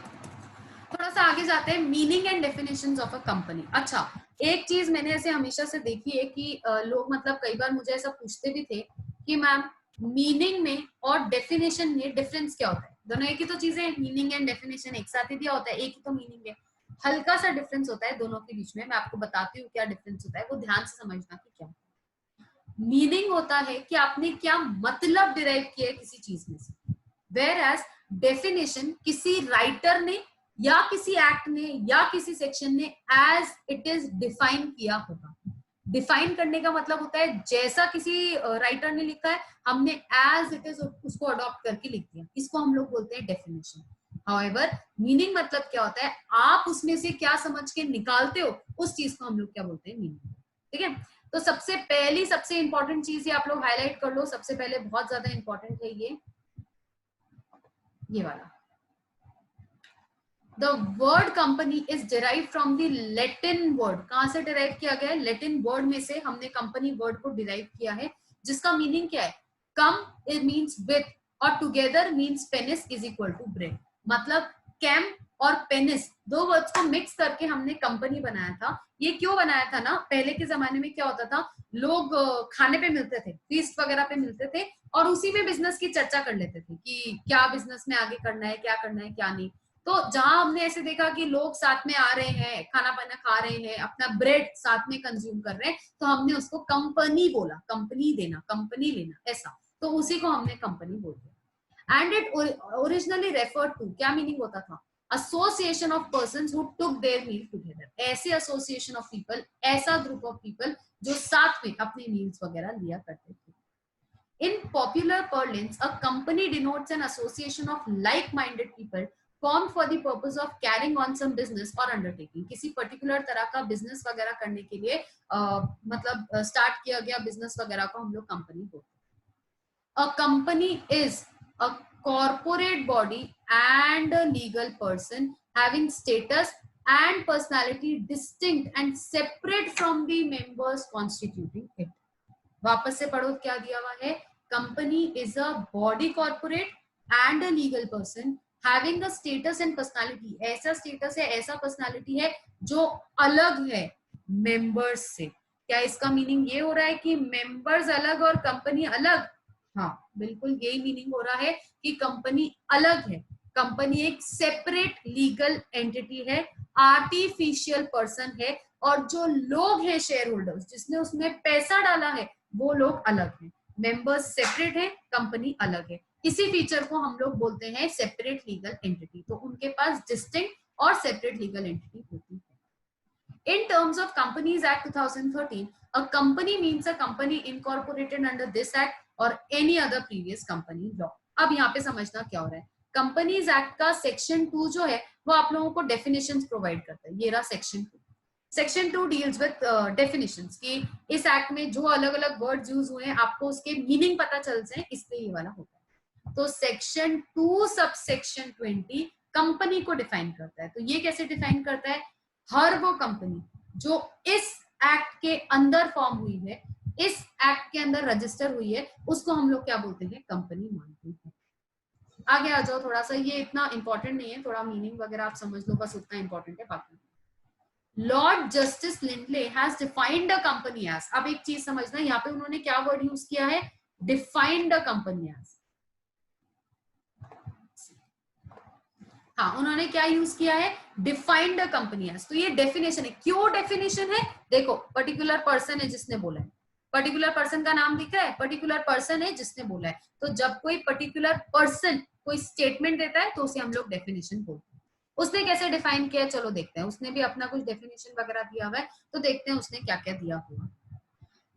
A: थोड़ा सा आगे जाते हैं, meaning and definitions of a company. अच्छा, एक चीज मैंने ऐसे हमेशा से देखी है कि लोग मतलब कई बार मुझे ऐसा पूछते भी थे कि मैम मीनिंग में और डेफिनेशन में डिफरेंस क्या होता है? दोनों एक ही तो चीजें, मीनिंग एंड डेफिनेशन एक साथ ही दिया होता है, एक ही तो मीनिंग है। हल्का सा डिफरेंस होता है दोनों के बीच में, मैं आपको बताती हूँ क्या डिफरेंस होता है, वो ध्यान से समझना कि क्या। मीनिंग होता है कि आपने क्या मतलब डिराइव किया है किसी चीज में से, वेयर एज डेफिनेशन किसी राइटर ने या किसी एक्ट ने या किसी सेक्शन ने एज इट इज डिफाइन किया होगा। डिफाइन करने का मतलब होता है जैसा किसी राइटर ने लिखा है हमने एज इट इज उसको अडॉप्ट करके लिख दिया, इसको हम लोग बोलते हैं डेफिनेशन। हाउएवर मीनिंग मतलब क्या होता है, आप उसमें से क्या समझ के निकालते हो उस चीज को हम लोग क्या बोलते हैं, मीनिंग। ठीक है, तो सबसे पहली सबसे इंपॉर्टेंट चीज ये आप लोग हाईलाइट कर लो, सबसे पहले बहुत ज्यादा इंपॉर्टेंट है ये वाला। The word company is derive from the Latin word. कहां से डिराइव किया गया है? लैटिन वर्ड में से हमने कंपनी वर्ड को डिराइव किया है, जिसका मीनिंग क्या है? कम इट मीन्स विथ और together means panis is equal to bread. मतलब कैम और पेनिस दो वर्ड्स को मिक्स करके हमने कंपनी बनाया था। ये क्यों बनाया था ना, पहले के जमाने में क्या होता था, लोग खाने पे मिलते थे, फीस्ट वगैरह पे मिलते थे और उसी में बिजनेस की चर्चा कर लेते थे कि क्या बिजनेस में आगे करना है, क्या करना है, क्या नहीं। तो जहां हमने ऐसे देखा कि लोग साथ में आ रहे हैं, खाना पाना खा रहे हैं, अपना ब्रेड साथ में कंज्यूम कर रहे हैं, तो हमने उसको कंपनी बोला, कंपनी देना, कंपनी लेना, ऐसा। तो उसी को हमने कंपनी बोल दिया। And it originally refer to, क्या मीनिंग होता था? Association of persons who took their meal together. ऐसे एसोसिएशन ऑफ पीपल, ऐसा ग्रुप ऑफ पीपल जो साथ में अपने मील्स वगैरह लिया करते थे। In popular parlance, a company denotes an association of like-minded people formed for the purpose of carrying on some business or undertaking. किसी पर्टिकुलर तरह का बिजनेस वगैरह करने के लिए मतलब स्टार्ट किया गया बिजनेस वगैरह को हम लोग कंपनी बोलते हैं। A company is a corporate body and a legal person having status and personality distinct and separate from the members constituting it. वापस से पढ़ो क्या दिया हुआ है, company is a body corporate and a legal person having a status and personality. ऐसा status है, ऐसा पर्सनालिटी है जो अलग है मेंबर्स से। क्या इसका मीनिंग ये हो रहा है कि मेंबर्स अलग और कंपनी अलग? हाँ, बिल्कुल यही मीनिंग हो रहा है कि कंपनी अलग है, कंपनी एक सेपरेट लीगल एंटिटी है, आर्टिफिशियल पर्सन है, और जो लोग हैं शेयर होल्डर्स, जिसने उसमें पैसा डाला है, वो लोग अलग हैं। मेंबर्स सेपरेट है, कंपनी अलग है। इसी फीचर को हम लोग बोलते हैं सेपरेट लीगल एंटिटी। तो उनके पास डिस्टिंक्ट और सेपरेट लीगल एंटिटी होती है। In terms of Companies Act 2013, a company means a company incorporated under this act or any other previous company law. अब यहाँ पे समझना क्या हो रहा है, कंपनीज एक्ट का सेक्शन 2 जो है वो आप लोगों को डेफिनेशंस प्रोवाइड करता है। ये रहा section 2। Section 2 deals with definitions कि इस एक्ट में जो अलग अलग वर्ड्स यूज हुए हैं आपको उसके मीनिंग पता चल जाए, इसलिए ये वाला होता है। तो सेक्शन 2 सब सेक्शन 20 कंपनी को डिफाइन करता है। तो ये कैसे डिफाइन करता है? हर वो कंपनी जो इस एक्ट के अंदर फॉर्म हुई है, इस एक्ट के अंदर रजिस्टर हुई है, उसको हम लोग क्या बोलते हैं? कंपनी मानते हैं। आगे आ जाओ थोड़ा सा, ये इतना इंपॉर्टेंट नहीं है, थोड़ा मीनिंग वगैरह आप समझ लो, बस उतना इंपॉर्टेंट है। बाकी lord justice Lindley has defined a company as. अब एक चीज समझना, यहाँ पे उन्होंने क्या वर्ड यूज किया है? Defined a company as. हाँ, उन्होंने क्या यूज किया है? Defined a company as. तो ये डेफिनेशन है। क्यों डेफिनेशन है? देखो, पर्टिकुलर पर्सन है जिसने बोला है, पर्टिकुलर पर्सन का नाम दिख रहा है, पर्टिकुलर पर्सन है जिसने बोला है। तो जब कोई पर्टिकुलर पर्सन कोई स्टेटमेंट देता है तो उसे हम लोग डेफिनेशन बोलते हैं। उसने कैसे डिफाइन किया, चलो देखते हैं। उसने भी अपना कुछ डेफिनेशन वगैरह दिया हुआ है, तो देखते हैं उसने क्या क्या दिया हुआ।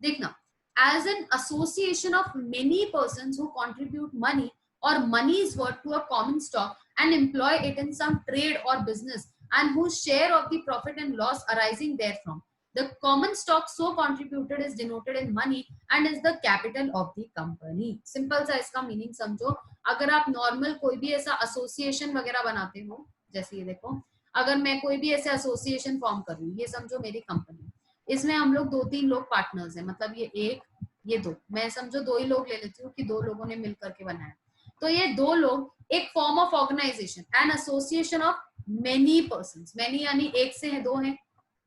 A: देखना, as an association of many persons who contribute money or money's worth to a common stock and employ it in some trade or business and whose share of the profit and loss arising therefrom. The common stock so contributed is denoted in money and is the capital of the company. Simple सा इसका meaning समझो। अगर आप normal कोई भी ऐसा association वगैरह बनाते हो, जैसे ये देखो, अगर मैं कोई भी ऐसे एसोसिएशन फॉर्म कर रही हूँ, ये समझो मेरी कंपनी, इसमें हम लोग 2-3 लोग पार्टनर्स हैं, मतलब ये एक, ये दो, मैं समझो 2 ही लोग ले लेती हूँ कि 2 लोगों ने मिल करके बनाया। तो ये 2 लोग एक form of organisation, an association of many person, many यानी एक से है, दो है,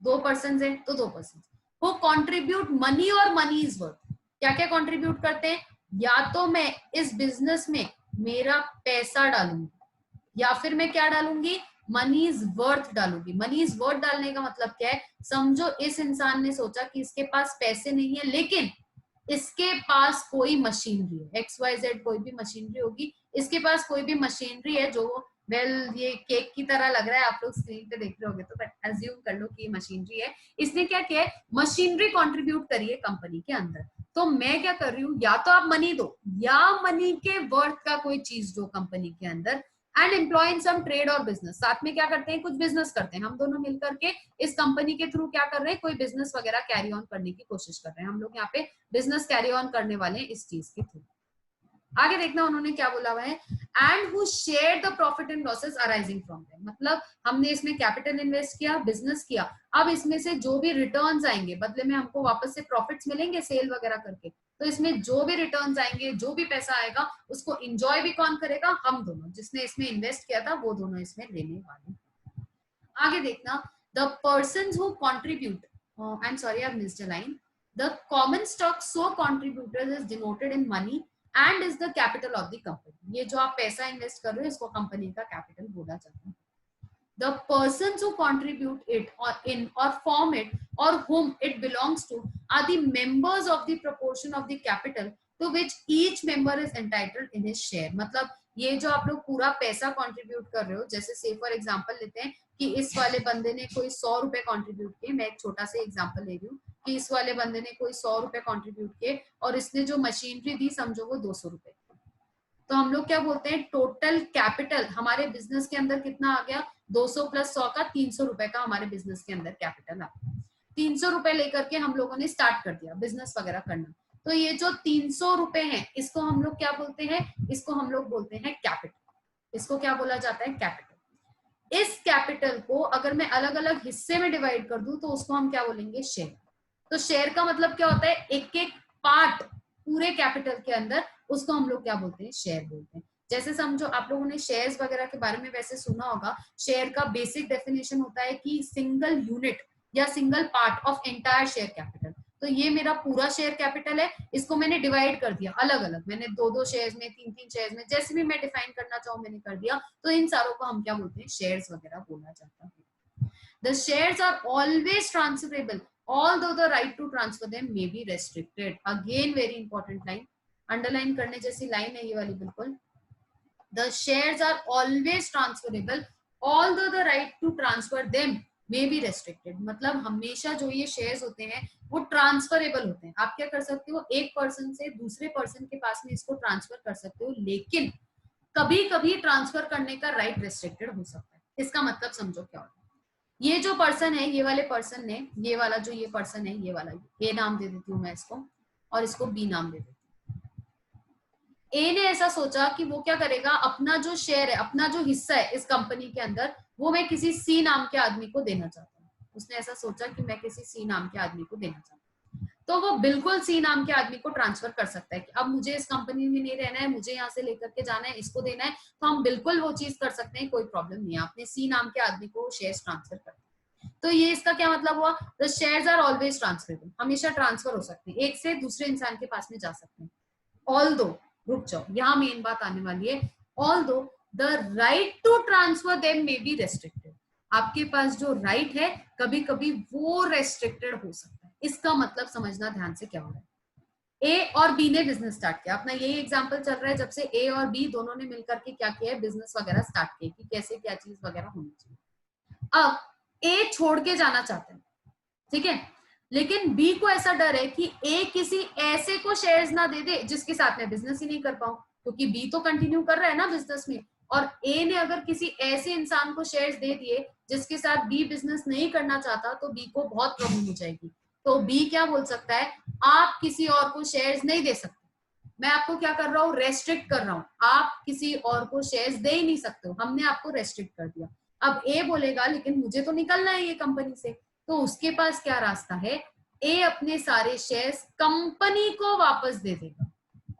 A: दो पर्सन है तो दो पर्सन, वो कॉन्ट्रीब्यूट मनी और मनी इज वर्थ। क्या क्या कॉन्ट्रीब्यूट करते हैं? या तो मैं इस बिजनेस में मेरा पैसा डालूंगी या फिर मैं क्या डालूंगी, मनी इज वर्थ डालूंगी। मनी इज वर्थ डालने का मतलब क्या है? समझो इस इंसान ने सोचा कि इसके पास पैसे नहीं है लेकिन इसके पास कोई मशीनरी है, एक्स वाई जेड कोई भी मशीनरी होगी, इसके पास कोई भी मशीनरी है जो ये केक की तरह लग रहा है, आप लोग स्क्रीन पे देख रहे होगे तो बट अज्यूम कर लो कि ये मशीनरी है। इसने क्या किया है? मशीनरी कंट्रीब्यूट करी है कंपनी के अंदर। तो मैं क्या कर रही हूँ, या तो आप मनी दो या मनी के वर्थ का कोई चीज दो कंपनी के अंदर, and employ in some trade और बिजनेस। साथ में क्या करते हैं, कुछ बिजनेस करते हैं, हम दोनों मिलकर के इस कंपनी के थ्रू क्या कर रहे हैं, कोई बिजनेस वगैरह कैरी ऑन करने की कोशिश कर रहे हैं। हम लोग यहाँ पे बिजनेस कैरी ऑन करने वाले हैं इस चीज के थ्रू। आगे देखना उन्होंने क्या बोला हुआ है, and who share the profit and losses arising from them. मतलब हमने इसमें कैपिटल इन्वेस्ट किया, बिजनेस किया, अब इसमें से जो भी रिटर्न्स आएंगे बदले में हमको वापस से प्रॉफिट्स मिलेंगे सेल वगैरह करके, तो इसमें जो भी रिटर्न्स आएंगे, जो भी पैसा आएगा, उसको एंजॉय भी कौन करेगा? हम दोनों, जिसने इसमें इन्वेस्ट किया था वो दोनों इसमें लेने वाले। आगे देखना, the person who contribute, I am sorry I missed a line, the common stock so contributors is denoted in money and is the capital of the company. ये जो आप पैसा इन्वेस्ट कर रहे हो इसको कंपनी का कैपिटल बोला जाता है। The persons who contribute it or in or form it or whom it belongs to are the members of the proportion of the capital to which each member is entitled in his share। मतलब ये जो आप लोग पूरा पैसा contribute कर रहे हो, जैसे से फॉर एग्जांपल लेते हैं कि इस वाले बंदे ने कोई 100 रुपए कंट्रीब्यूट किए, मैं एक छोटा सा एग्जांपल ले रही हूँ कि इस वाले बंदे ने कोई 100 रुपए कंट्रीब्यूट किए और इसने जो मशीनरी दी समझो वो 200 रुपए, तो हम लोग क्या बोलते हैं, टोटल कैपिटल हमारे बिजनेस के अंदर कितना आ गया, 200 प्लस 100 का 300 रुपए का हमारे बिजनेस के अंदर कैपिटल आ गया। 300 रुपए लेकर के हम लोगों ने स्टार्ट कर दिया बिजनेस वगैरह करना। तो ये जो 300 रुपए हैं इसको हम लोग क्या बोलते हैं, इसको हम लोग बोलते हैं कैपिटल। इसको क्या बोला जाता है, कैपिटल। इस कैपिटल को अगर मैं अलग अलग हिस्से में डिवाइड कर दूं तो उसको हम क्या बोलेंगे, शेयर। तो शेयर का मतलब क्या होता है, एक एक पार्ट पूरे कैपिटल के अंदर, उसको हम लोग क्या बोलते हैं, शेयर बोलते हैं। जैसे समझो आप लोगों ने शेयर्स वगैरह के बारे में वैसे सुना होगा, शेयर का बेसिक डेफिनेशन होता है कि सिंगल यूनिट या single part of entire share capital. तो ये मेरा पूरा शेयर कैपिटल है, इसको मैंने डिवाइड कर दिया अलग अलग, मैंने दो दो शेयर्स में, तीन तीन शेयर्स में, जैसे भी मैं डिफाइन करना चाहूँ मैंने कर दिया। तो इन सारों को हम क्या बोलते हैं, शेयर्स वगैरह बोला जाता है। The shares are always transferable although the right to transfer them may be restricted। Again very important line, underline करने जैसी लाइन है ये वाली बिल्कुल। The shares are always transferable although the right to transfer them may be restricted। मतलब हमेशा जो ये शेयर्स होते हैं वो ट्रांसफरेबल होते हैं। आप क्या कर सकते हो, एक पर्सन से दूसरे पर्सन के पास में इसको ट्रांसफर कर सकते हो, लेकिन कभी कभी ट्रांसफर करने का राइट रेस्ट्रिक्टेड हो सकता है। इसका मतलब समझो क्या होता है, ये जो पर्सन है, ये वाले पर्सन ने, ये वाला जो ये पर्सन है, ये वाला ए नाम दे देती हूँ मैं इसको, और इसको बी नाम दे देती हूँ। ए ने ऐसा सोचा कि वो क्या करेगा, अपना जो शेयर है, अपना जो हिस्सा है इस कंपनी के अंदर, वो मैं किसी सी नाम के आदमी को देना चाहता हूँ। उसने ऐसा सोचा कि मैं किसी सी नाम के आदमी को देना चाहता हूँ, तो वो बिल्कुल सी नाम के आदमी को ट्रांसफर कर सकता है कि अब मुझे इस कंपनी में नहीं रहना है, मुझे यहाँ से लेकर के जाना है, इसको देना है, तो हम बिल्कुल वो चीज कर सकते हैं, कोई प्रॉब्लम नहीं है। अपने सी नाम के आदमी को शेयर ट्रांसफर करते हैं। तो ये इसका क्या मतलब हुआ, the shares are always transferable, हमेशा ट्रांसफर हो सकते हैं, एक से दूसरे इंसान के पास में जा सकते हैं। ऑल्दो, रुक जाओ, यहाँ मेन बात आने वाली है, although the right to transfer them may be restricted. आपके पास जो राइट है कभी कभी वो रेस्ट्रिक्टेड हो सकता है। इसका मतलब समझना ध्यान से क्या हो रहा है, ए और बी ने बिजनेस स्टार्ट किया, अपना यही एग्जांपल चल रहा है, जब से ए और बी दोनों ने मिलकर के क्या किया है, बिजनेस वगैरह स्टार्ट किया कि कैसे क्या चीज वगैरह होनी चाहिए। अब ए छोड़ के जाना चाहते हैं, ठीक है, लेकिन बी को ऐसा डर है कि ए किसी ऐसे को शेयर्स ना दे दे जिसके साथ में बिजनेस ही नहीं कर पाऊं, क्योंकि बी तो कंटिन्यू कर रहा है ना बिजनेस में, और ए ने अगर किसी ऐसे इंसान को शेयर्स दे दिए जिसके साथ बी बिजनेस नहीं करना चाहता, तो बी को बहुत प्रॉब्लम हो जाएगी। तो बी क्या बोल सकता है, आप किसी और को शेयर्स नहीं दे सकते, मैं आपको क्या कर रहा हूँ, रेस्ट्रिक्ट कर रहा हूँ, आप किसी और को शेयर्स दे ही नहीं सकते हो, हमने आपको रेस्ट्रिक्ट कर दिया। अब ए बोलेगा लेकिन मुझे तो निकलना है ये कंपनी से, तो उसके पास क्या रास्ता है, ए अपने सारे शेयर्स कंपनी को वापस दे देगा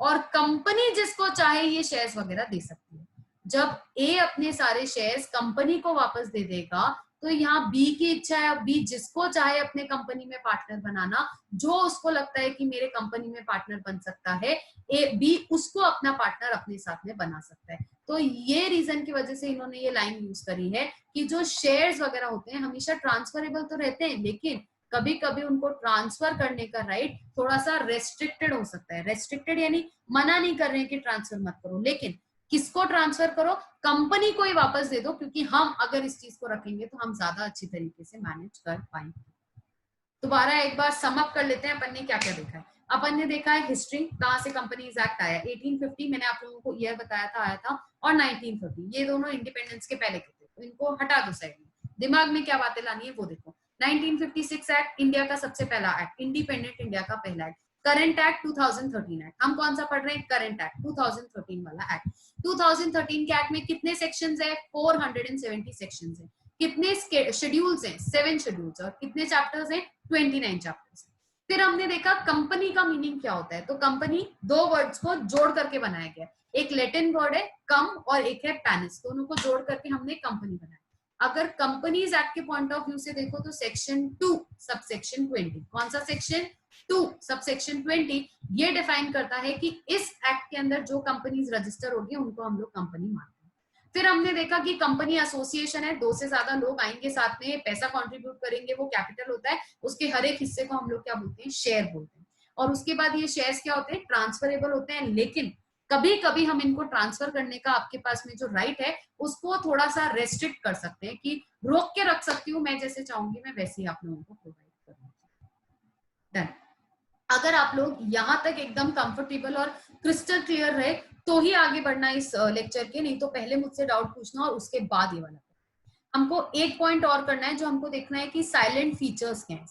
A: और कंपनी जिसको चाहे ये शेयर्स वगैरह दे सकती है। जब ए अपने सारे शेयर्स कंपनी को वापस दे देगा तो यहाँ बी की इच्छा है, बी जिसको चाहे अपने कंपनी में पार्टनर बनाना, जो उसको लगता है कि मेरे कंपनी में पार्टनर बन सकता है, बी उसको अपना पार्टनर अपने साथ में बना सकता है। तो ये रीजन की वजह से इन्होंने ये लाइन यूज करी है कि जो शेयर्स वगैरह होते हैं हमेशा ट्रांसफरेबल तो रहते हैं, लेकिन कभी कभी उनको ट्रांसफर करने का राइट थोड़ा सा रेस्ट्रिक्टेड हो सकता है। रेस्ट्रिक्टेड यानी मना नहीं कर रहे हैं कि ट्रांसफर मत करो, लेकिन किसको ट्रांसफर करो, कंपनी को ही वापस दे दो, क्योंकि हम अगर इस चीज को रखेंगे तो हम ज्यादा अच्छी तरीके से मैनेज कर पाएंगे। दोबारा एक बार समअप कर लेते हैं अपन ने क्या क्या देखा है। अपन ने देखा है हिस्ट्री, कहां से कंपनीज एक्ट आया, 1850 मैंने आप लोगों को ईयर बताया था आया था, और 1930, ये दोनों इंडिपेंडेंस के पहले के थे, तो इनको हटा दो साइड में, दिमाग में क्या बातें लानी है वो देखो। 1956 एक्ट इंडिया का सबसे पहला एक्ट, इंडिपेंडेंट इंडिया का पहला एक्ट। करंट एक्ट 2013 एक्ट, हम कौन सा पढ़ रहे हैं, करंट एक्ट 2013 वाला एक्ट। 2013 के एक्ट में कितने सेक्शंस है, 470 सेक्शंस है। कितने शेड्यूल्स हैं, 7 शेड्यूल्स, और कितने चैप्टर्स हैं, 29 चैप्टर्स। फिर हमने देखा कंपनी का मीनिंग क्या होता है, तो कंपनी दो वर्ड्स को जोड़ करके बनाया गया, एक लैटिन वर्ड है कम और एक है पैनिस, दोनों को जोड़ करके हमने कंपनी बनाया। अगर कंपनीज एक्ट के पॉइंट ऑफ व्यू से देखो तो सेक्शन 2 सबसेक्शन 20, कौन सा सेक्शन, 2 सबसेक्शन 20, ये डिफाइन करता है कि इस एक्ट के अंदर जो कंपनीज रजिस्टर होगी उनको हम लोग कंपनी मानते हैं। फिर हमने देखा कि कंपनी एसोसिएशन है, 2 से ज्यादा लोग आएंगे साथ में, पैसा कंट्रीब्यूट करेंगे, वो कैपिटल होता है, उसके हर एक हिस्से को हम लोग क्या बोलते हैं, शेयर बोलते हैं। और उसके बाद ये शेयर्स क्या होते हैं, ट्रांसफरेबल होते हैं, लेकिन कभी कभी हम इनको ट्रांसफर करने का आपके पास में जो राइट है उसको थोड़ा सा रेस्ट्रिक्ट कर सकते हैं, कि रोक के रख सकती हूँ, मैं जैसे चाहूंगी मैं वैसे ही आप लोगों को प्रोवाइड करूंगी। डन। अगर आप लोग यहाँ तक एकदम कंफर्टेबल और क्रिस्टल क्लियर रहे तो ही आगे बढ़ना इस लेक्चर के, नहीं तो पहले मुझसे डाउट पूछना और उसके बाद ये वाला। हमको एक पॉइंट और करना है, जो हमको देखना है कि साइलेंट फीचर्स क्या है।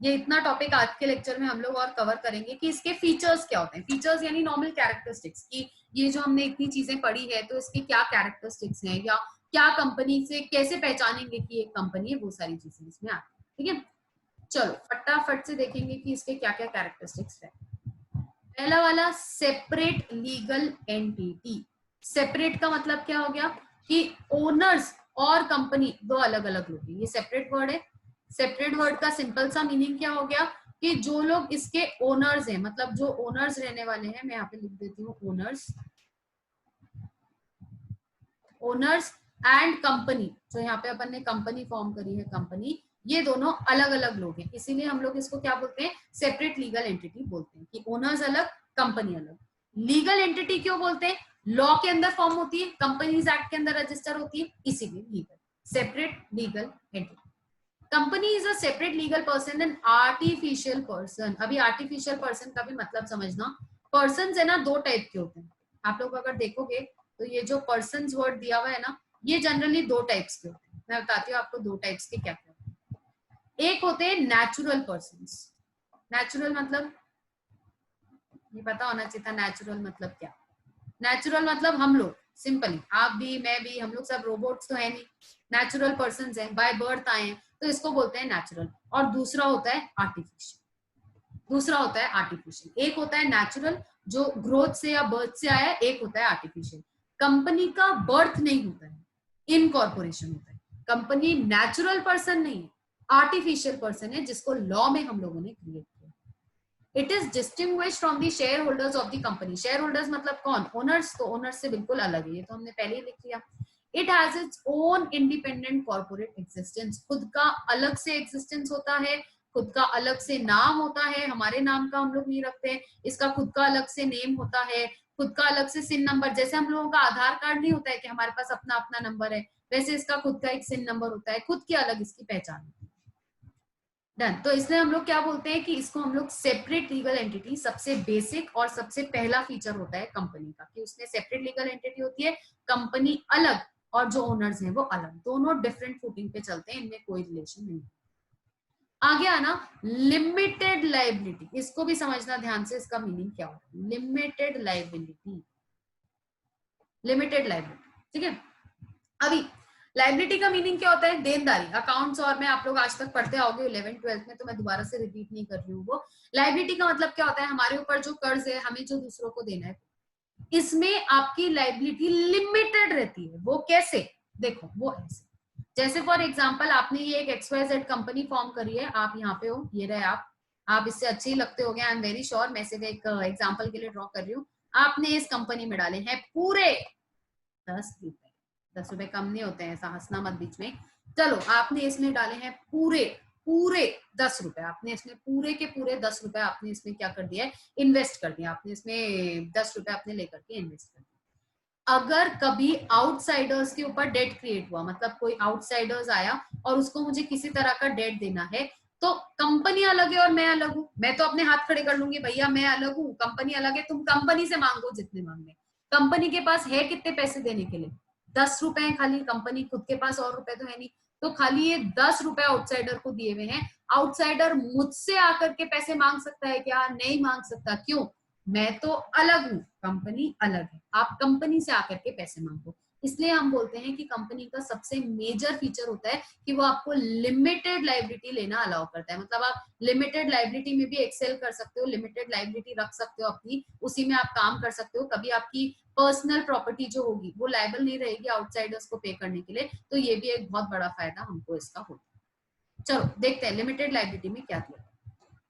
A: ये इतना टॉपिक आज के लेक्चर में हम लोग और कवर करेंगे कि इसके फीचर्स क्या होते हैं। फीचर्स यानी नॉर्मल कैरेक्टरिस्टिक्स, कि ये जो हमने इतनी चीजें पढ़ी है तो इसके क्या कैरेक्टरिस्टिक्स हैं, या क्या कंपनी से कैसे पहचानेंगे कि एक कंपनी है, वो सारी चीजें इसमें आती है। ठीक है, चलो फटाफट से देखेंगे कि इसके क्या क्या कैरेक्टरिस्टिक्स है। पहला वाला सेपरेट लीगल एंटिटी। सेपरेट का मतलब क्या हो गया कि ओनर्स और कंपनी दो अलग अलग लोग हैं, ये सेपरेट वर्ड है। सेपरेट वर्ड का सिंपल सा मीनिंग क्या हो गया कि जो लोग इसके ओनर्स हैं, मतलब जो ओनर्स रहने वाले हैं, मैं यहाँ पे लिख देती हूँ ओनर्स, ओनर्स एंड कंपनी, जो यहाँ पे अपन ने कंपनी फॉर्म करी है कंपनी, ये दोनों अलग अलग लोग हैं, इसीलिए हम लोग इसको क्या बोलते हैं, सेपरेट लीगल एंटिटी बोलते हैं, कि ओनर्स अलग कंपनी अलग। लीगल एंटिटी क्यों बोलते हैं, लॉ के अंदर फॉर्म होती है, कंपनीज एक्ट के अंदर रजिस्टर होती है, इसीलिए legal, separate legal entity. Company is a separate legal person and artificial person. अभी आर्टिफिशियल पर्सन का भी मतलब समझना, पर्सन है ना दो टाइप के होते हैं, आप लोग अगर देखोगे तो ये जो पर्सन वर्ड दिया हुआ है ना, ये जनरली दो टाइप्स के होते हैं। मैं बताती हूँ आपको दो टाइप्स के क्या क्या होते हैं। एक होते हैं नेचुरल पर्सन। नेचुरल मतलब ये पता होना चाहिए था, नेचुरल मतलब क्या। नेचुरल मतलब हम लोग, सिंपली आप भी मैं भी, हम लोग सब रोबोट्स तो है नहीं, नेचुरल पर्सन हैं, बाय बर्थ आए हैं, तो इसको बोलते हैं नेचुरल। और दूसरा होता है आर्टिफिशियल, दूसरा होता है आर्टिफिशियल। एक होता है नेचुरल जो ग्रोथ से या बर्थ से आया, एक होता है आर्टिफिशियल। कंपनी का बर्थ नहीं होता है, इनकॉर्पोरेशन होता है। कंपनी नेचुरल पर्सन नहीं है, आर्टिफिशियल पर्सन है, जिसको लॉ में हम लोगों ने क्रिएट किया। It is distinguished from the share holders of the company. Share holders मतलब कौन, ओनर्स, तो ओनर्स से बिल्कुल अलग है, ये तो हमने पहले ही लिख लिया। It has its own independent corporate existence, खुद का अलग से एग्जिस्टेंस होता है, खुद का अलग से नाम होता है, हमारे नाम का हम लोग नहीं रखते हैं, इसका खुद का अलग से नेम होता है, खुद का अलग से सिन नंबर, जैसे हम लोगों का आधार कार्ड नहीं होता है कि हमारे पास अपना अपना नंबर है, वैसे इसका खुद का एक सिन नंबर होता है, खुद की अलग इसकी पहचान होती है। डन। तो इसलिए हम लोग क्या बोलते हैं कि इसको हम लोग सेपरेट लीगल एंटिटी, सबसे बेसिक और सबसे पहला फीचर होता है कंपनी का, कि उसमें सेपरेट लीगल एंटिटी होती है, कंपनी अलग और जो ओनर्स हैं वो अलग, दोनों डिफरेंट फुटिंग पे चलते हैं, इनमें कोई रिलेशन नहीं। आगे आना लिमिटेड लाइबिलिटी, इसको भी समझना ध्यान से, इसका मीनिंग क्या होता है, लिमिटेड लाइबिलिटी, लिमिटेड लाइबिलिटी। ठीक है, अभी लाइबिलिटी का मीनिंग क्या होता है, देनदारी, अकाउंट्स, और मैं आप लोग आज तक पढ़ते आओगे 11th 12th में, तो मैं दोबारा से रिपीट नहीं कर रही हूँ वो। लाइबिलिटी का मतलब क्या होता है, हमारे ऊपर जो कर्ज है, हमें जो दूसरों को देना है, इसमें आपकी लाइबिलिटी लिमिटेड रहती है। वो कैसे? देखो वो ऐसे, जैसे फॉर एग्जांपल आपने ये एक XYZ कंपनी फॉर्म करी है, आप यहाँ पे हो, ये रहे आप इससे अच्छे ही लगते हो, आई एम वेरी श्योर, मैं सिर्फ एक एग्जांपल के लिए ड्रॉ कर रही हूँ। आपने इस कंपनी में डाले हैं पूरे 10 रुपए, 10 रुपए कम नहीं होते हैं, ऐसा हंसना मत बीच में। चलो आपने इसमें डाले हैं पूरे पूरे 10 रुपए, आपने इसमें पूरे के पूरे 10 रुपए आपने इसमें क्या कर दिया है, इन्वेस्ट कर दिया, आपने इसमें 10 रुपए आपने लेकर के इन्वेस्ट कर दिया। अगर कभी आउटसाइडर्स के ऊपर डेट क्रिएट हुआ, मतलब कोई आउटसाइडर्स आया और उसको मुझे किसी तरह का डेट देना है, तो कंपनी अलग है और मैं अलग हूँ, मैं तो अपने हाथ खड़े कर लूंगी, भैया मैं अलग हूँ, कंपनी अलग है, तुम कंपनी से मांगो जितने मांगने। कंपनी के पास है कितने पैसे देने के लिए? 10 रुपए है खाली, कंपनी खुद के पास और रुपए तो है नहीं, तो खाली ये 10 रुपए आउटसाइडर को दिए हुए हैं। आउटसाइडर मुझसे आकर के पैसे मांग सकता है क्या? नहीं मांग सकता। क्यों? मैं तो अलग हूँ, कंपनी अलग है, आप कंपनी से आकर के पैसे मांगो। इसलिए हम बोलते हैं कि कंपनी का सबसे मेजर फीचर होता है कि वो आपको लिमिटेड लाइबिलिटी लेना अलाउ करता है। मतलब आप लिमिटेड लाइबिलिटी में भी एक्सेल कर सकते हो, लिमिटेड लाइबिलिटी रख सकते हो अपनी, उसी में आप काम कर सकते हो। कभी आपकी पर्सनल प्रॉपर्टी जो होगी वो लायबल नहीं रहेगी आउटसाइडर्स को पे करने के लिए, तो ये भी एक बहुत बड़ा फायदा हमको इसका होता है। चलो देखते हैं लिमिटेड लाइबिलिटी में क्या किया।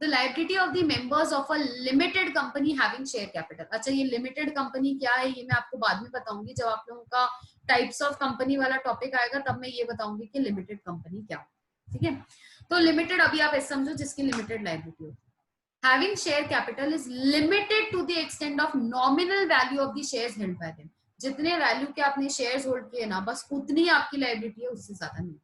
A: The liability of the members of a limited company having share capital। अच्छा ये लिमिटेड कंपनी क्या है ये मैं आपको बाद में बताऊंगी, जब आप लोगों का टाइप्स ऑफ कंपनी वाला टॉपिक आएगा तब मैं ये बताऊंगी कि लिमिटेड कंपनी क्या है। ठीक है, तो लिमिटेड अभी आप ऐसे समझो जिसकी लिमिटेड लाइबिलिटी हो। Having share capital is limited to the extent of nominal value of the shares held by them। जितने वैल्यू के आपने शेयर्स होल्ड किए ना, बस उतनी आपकी लाइबिलिटी है, उससे ज्यादा नहीं।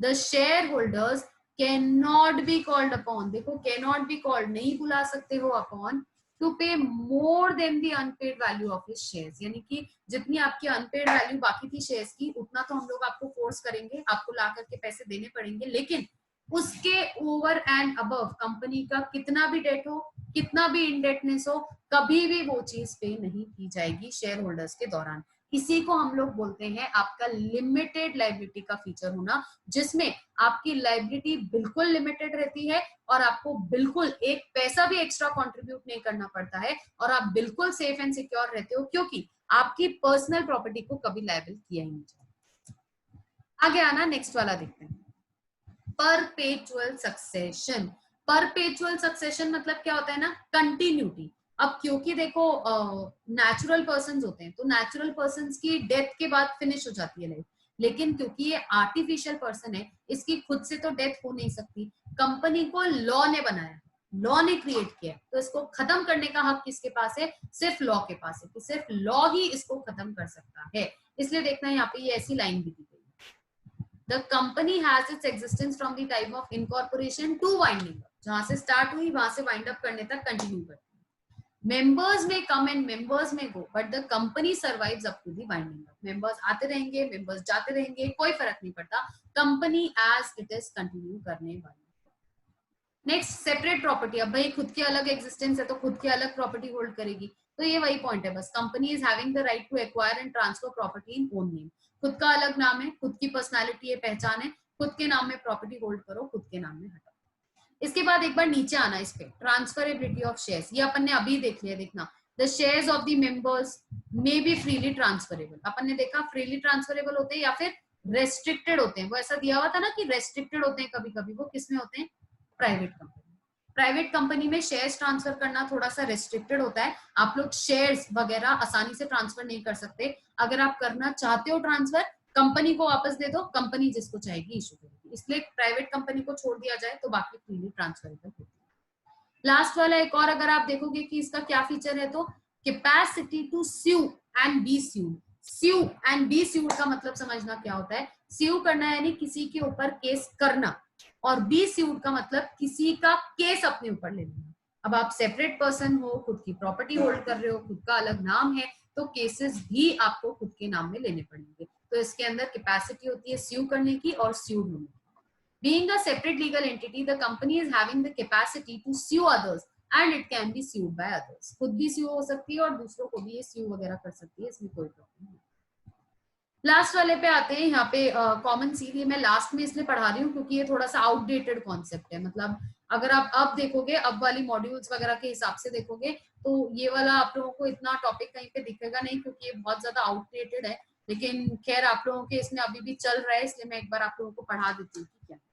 A: The shareholders cannot be called upon, देखो cannot be called नहीं बुला सकते हो upon to pay more than the unpaid value of his shares। यानी कि जितनी आपकी अनपेड वैल्यू बाकी थी शेयर्स की, उतना तो हम लोग आपको फोर्स करेंगे, आपको ला करके पैसे देने पड़ेंगे, लेकिन उसके ओवर एंड अबव कंपनी का कितना भी डेट हो, कितना भी इनडेटनेस हो, कभी भी वो चीज पे नहीं की जाएगी शेयर होल्डर्स के दौरान। इसी को हम लोग बोलते हैं आपका लिमिटेड लाइबिलिटी का फीचर होना, जिसमें आपकी लाइबिलिटी बिल्कुल लिमिटेड रहती है और आपको बिल्कुल एक पैसा भी एक्स्ट्रा कंट्रीब्यूट नहीं करना पड़ता है, और आप बिल्कुल सेफ एंड सिक्योर रहते हो, क्योंकि आपकी पर्सनल प्रॉपर्टी को कभी लायबल किया ही नहीं जाए। आगे आना, नेक्स्ट वाला देखते हैं, परपेचुअल सक्सेशन। परपेचुअल सक्सेशन मतलब क्या होता है ना, कंटिन्यूटी। अब क्योंकि देखो नेचुरल पर्सन्स होते हैं, तो नेचुरल पर्सन्स की डेथ के बाद फिनिश हो जाती है लाइफ, लेकिन क्योंकि ये आर्टिफिशियल पर्सन है, इसकी खुद से तो डेथ हो नहीं सकती। कंपनी को लॉ ने बनाया, लॉ ने क्रिएट किया, तो इसको खत्म करने का हक किसके पास है? सिर्फ लॉ के पास है, कि सिर्फ लॉ ही इसको खत्म कर सकता है। इसलिए देखना यहाँ पे ये ऐसी लाइन भी दी गई, The company has its existence from the time of incorporation to winding up। जहां से स्टार्ट हुई वहां से वाइंड अप करने तक कंटिन्यू करती है। मेंबर्स में कम एंड मेंबर्स में go, but the company survives up to the winding up. Members आते रहेंगे, मेंबर्स जाते रहेंगे, कोई फर्क नहीं पड़ता, company as it is continue करने वाली। Next, separate property. अब भाई खुद की अलग एग्जिस्टेंस है तो खुद की अलग प्रॉपर्टी होल्ड करेगी, तो ये वही पॉइंट है बस। Company is having the right to acquire and transfer property in own name. खुद का अलग नाम है, खुद की पर्सनालिटी है, पहचान है, खुद के नाम में प्रॉपर्टी होल्ड करो, खुद के नाम में हटाओ। इसके बाद एक बार नीचे आना इस पे, ट्रांसफरेबिलिटी ऑफ शेयर्स। ये अपन ने अभी देख लिया, देखना, the shares of the members may be freely transferable. अपन ने देखा फ्रीली ट्रांसफरेबल होते हैं या फिर रेस्ट्रिक्टेड होते हैं। वो ऐसा दिया हुआ था ना कि रेस्ट्रिक्टेड होते हैं कभी कभी, वो किसमें होते हैं? Private company. प्राइवेट कंपनी में शेयर्स ट्रांसफर करना थोड़ा सा रेस्ट्रिक्टेड होता है, आप लोग शेयर्स वगैरह आसानी से ट्रांसफर नहीं कर सकते। अगर आप करना चाहते हो ट्रांसफर, कंपनी को वापस दे दो, कंपनी जिसको चाहेगी इशू करेगी, इसलिए प्राइवेट कंपनी को छोड़ दिया जाए तो बाकी फ्रीली ट्रांसफरेबल होती है। लास्ट वाला एक और अगर आप देखोगे कि इसका क्या फीचर है, तो capacity to sue and be sued. Sue and be sued का मतलब समझना क्या होता है। स्यू करना यानी किसी के ऊपर केस करना, और बी स्यूड का मतलब किसी का केस अपने ऊपर ले लेना। अब आप सेपरेट पर्सन हो, खुद की प्रॉपर्टी होल्ड कर रहे हो, खुद का अलग नाम है, तो केसेस भी आपको खुद के नाम में लेने पड़ेंगे। तो इसके अंदर कैपेसिटी होती है स्यू करने की और स्यूड होने की। Being a separate legal entity, the company is having the capacity to sue others and it can be sued by others। खुद भी sue हो सकती है और दूसरों को भी ये sue वगैरह कर सकती है, इसमें कोई प्रॉब्लम नहीं। लास्ट वाले पे आते हैं, यहाँ पे कॉमन सील, ये मैं लास्ट में इसलिए पढ़ा रही हूँ क्योंकि ये थोड़ा सा आउटडेटेड कॉन्सेप्ट है। मतलब अगर आप अब देखोगे, अब वाली मॉड्यूल्स वगैरह के हिसाब से देखोगे, तो ये वाला आप लोगों को इतना टॉपिक कहीं पे दिखेगा नहीं, क्योंकि ये बहुत ज्यादा आउटडेटेड है। लेकिन खैर आप लोगों के इसमें अभी भी चल रहा है, इसलिए मैं एक बार आप लोगों को पढ़ा देती हूँ, ठीक है।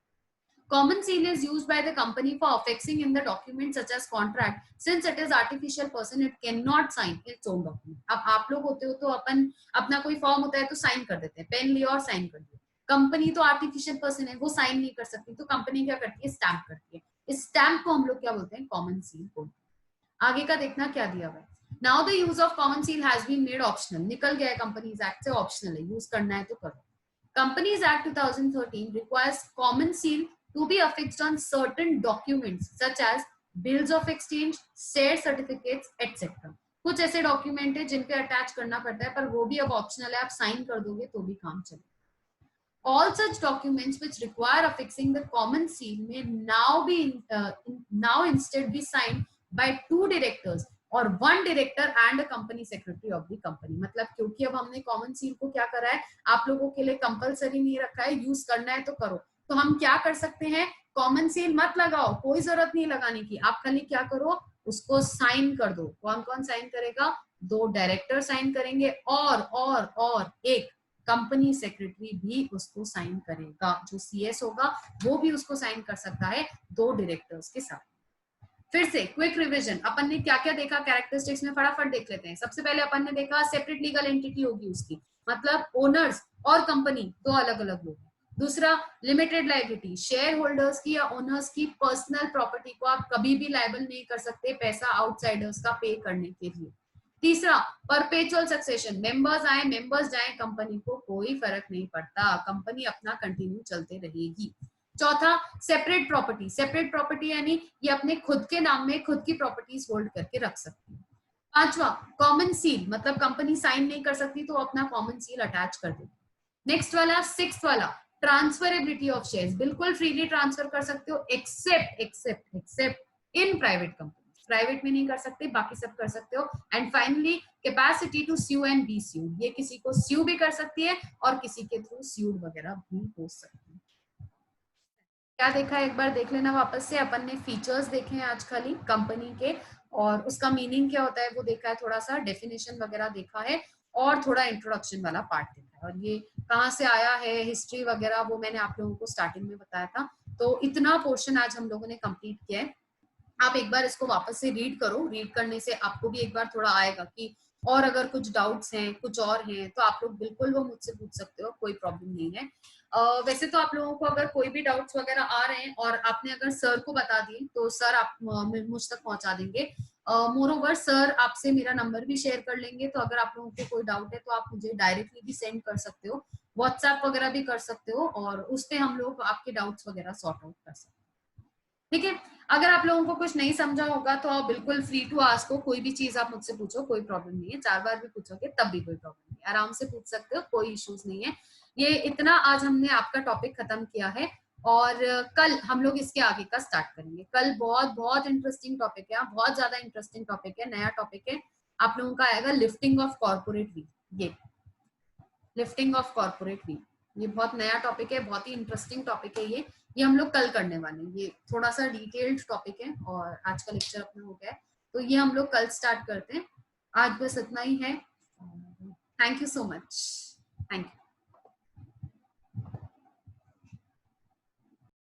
A: Common seal is used by the company for affixing in the document such as contract. Since it is artificial person, it cannot sign its own document. अब आप लोग होते हो तो अपन अपना कोई फॉर्म होता है तो साइन कर देते हैं, पेन लिया और साइन कर दिया। कंपनी तो आर्टिफिशियल पर्सन है, वो साइन नहीं कर सकती, तो कंपनी क्या करती है, स्टैम्प करती है। इस स्टैम्प को हम लोग क्या बोलते हैं, कॉमन सील बोलते हैं। आगे का देखना क्या दिया हुआ है। Now the use of common seal has been made optional, निकल गया है कंपनीज एक्ट से, ऑप्शनल है, यूज करना है तो करो। Companies Act 2013 requires common seal to be affixed on certain documents such as bills of exchange, share certificates, etc. कुछ ऐसे डॉक्यूमेंट है जिनपे अटैच करना पड़ता है, पर वो भी अब ऑप्शनल है, आप साइन कर दोगे तो भी काम चलेगा। All such documents which require affixing the common seal may now instead be signed by 2 directors और 1 director and a company secretary of the company। मतलब क्योंकि अब हमने कॉमन सील को क्या करा है, आप लोगों के लिए कंपलसरी नहीं रखा है, यूज करना है तो करो, तो हम क्या कर सकते हैं, कॉमन सील मत लगाओ, कोई जरूरत नहीं लगाने की, आप खाली क्या करो, उसको साइन कर दो। कौन कौन साइन करेगा, 2 डायरेक्टर साइन करेंगे और एक कंपनी सेक्रेटरी भी उसको साइन करेगा। जो सीएस होगा वो भी उसको साइन कर सकता है 2 डायरेक्टर्स के साथ। फिर से क्विक रिवीजन, अपन ने क्या क्या देखा कैरेक्टरिस्टिक्स में, फटाफट देख लेते हैं। सबसे पहले अपन ने देखा सेपरेट लीगल एंटिटी होगी उसकी, मतलब ओनर्स और कंपनी 2 अलग अलग लोग। दूसरा लिमिटेड लायबिलिटी, शेयर होल्डर्स की या ओनर्स की पर्सनल प्रॉपर्टी को आप कभी भी लायबल नहीं कर सकते पैसा आउटसाइडर्स का पे करने के लिए। तीसरा परपेचुअल सक्सेशन, मेंबर्स आए मेंबर्स जाए कंपनी को कोई फर्क नहीं पड़ता, कंपनी अपना कंटिन्यू चलते रहेगी। चौथा सेपरेट प्रॉपर्टी, सेपरेट प्रॉपर्टी यानी ये अपने खुद के नाम में खुद की प्रॉपर्टीज होल्ड करके रख सकती है। पांचवा कॉमन सील, मतलब कंपनी साइन नहीं कर सकती तो अपना कॉमन सील अटैच कर दे। नेक्स्ट वाला, सिक्स्थ वाला, ट्रांसफरेबिलिटी ऑफ शेयर्स, बिल्कुल फ्रीली ट्रांसफर कर सकते हो except in private company, private में नहीं कर सकते, बाकी सब कर सकते हो। And finally capacity to sue and be sued, ये किसी को स्यू भी कर सकती है और किसी के थ्रू स्यूड वगैरह भी हो सकती है। क्या देखा है एक बार देख लेना वापस से। अपन ने फीचर्स देखे हैं आज खाली कंपनी के, और उसका मीनिंग क्या होता है वो देखा है, थोड़ा सा डेफिनेशन वगैरह देखा है, और थोड़ा इंट्रोडक्शन वाला पार्ट देखा है, और ये कहाँ से आया है, हिस्ट्री वगैरह वो मैंने आप लोगों को स्टार्टिंग में बताया था। तो इतना पोर्शन आज हम लोगों ने कंप्लीट किया है। आप एक बार इसको वापस से रीड करो, रीड करने से आपको भी एक बार थोड़ा आएगा कि, और अगर कुछ डाउट्स हैं कुछ और हैं तो आप लोग बिल्कुल वो मुझसे पूछ सकते हो, कोई प्रॉब्लम नहीं है। वैसे तो आप लोगों को अगर कोई भी डाउट्स वगैरह आ रहे हैं और आपने अगर सर को बता दिए तो सर आप मुझ तक पहुंचा देंगे। मोर ओवर सर आपसे मेरा नंबर भी शेयर कर लेंगे, तो अगर आप लोगों को कोई डाउट है तो आप मुझे डायरेक्टली भी सेंड कर सकते हो, व्हाट्सएप वगैरह भी कर सकते हो, और उस पर हम लोग आपके डाउट्स वगैरह सॉर्ट आउट कर सकते हैं। ठीक है, अगर आप लोगों को कुछ नहीं समझा होगा तो आप बिल्कुल फ्री टू आस्क हो, कोई भी चीज आप मुझसे पूछो, कोई प्रॉब्लम नहीं है, 4 बार भी पूछोगे तब भी कोई प्रॉब्लम नहीं है, आराम से पूछ सकते हो, कोई इश्यूज नहीं है। ये इतना आज हमने आपका टॉपिक खत्म किया है, और कल हम लोग इसके आगे का स्टार्ट करेंगे। कल बहुत बहुत इंटरेस्टिंग टॉपिक है, बहुत ज्यादा इंटरेस्टिंग टॉपिक है, नया टॉपिक है आप लोगों का, आएगा लिफ्टिंग ऑफ कॉर्पोरेट वील। ये लिफ्टिंग ऑफ कॉर्पोरेट वील, ये बहुत नया टॉपिक है, बहुत ही इंटरेस्टिंग टॉपिक है ये हम लोग कल करने वाले हैं। ये थोड़ा सा डिटेल्ड टॉपिक है और आज का लेक्चर अपना हो गया है, तो ये हम लोग कल स्टार्ट करते हैं। आज बस इतना ही है। Thank you so much, thank you.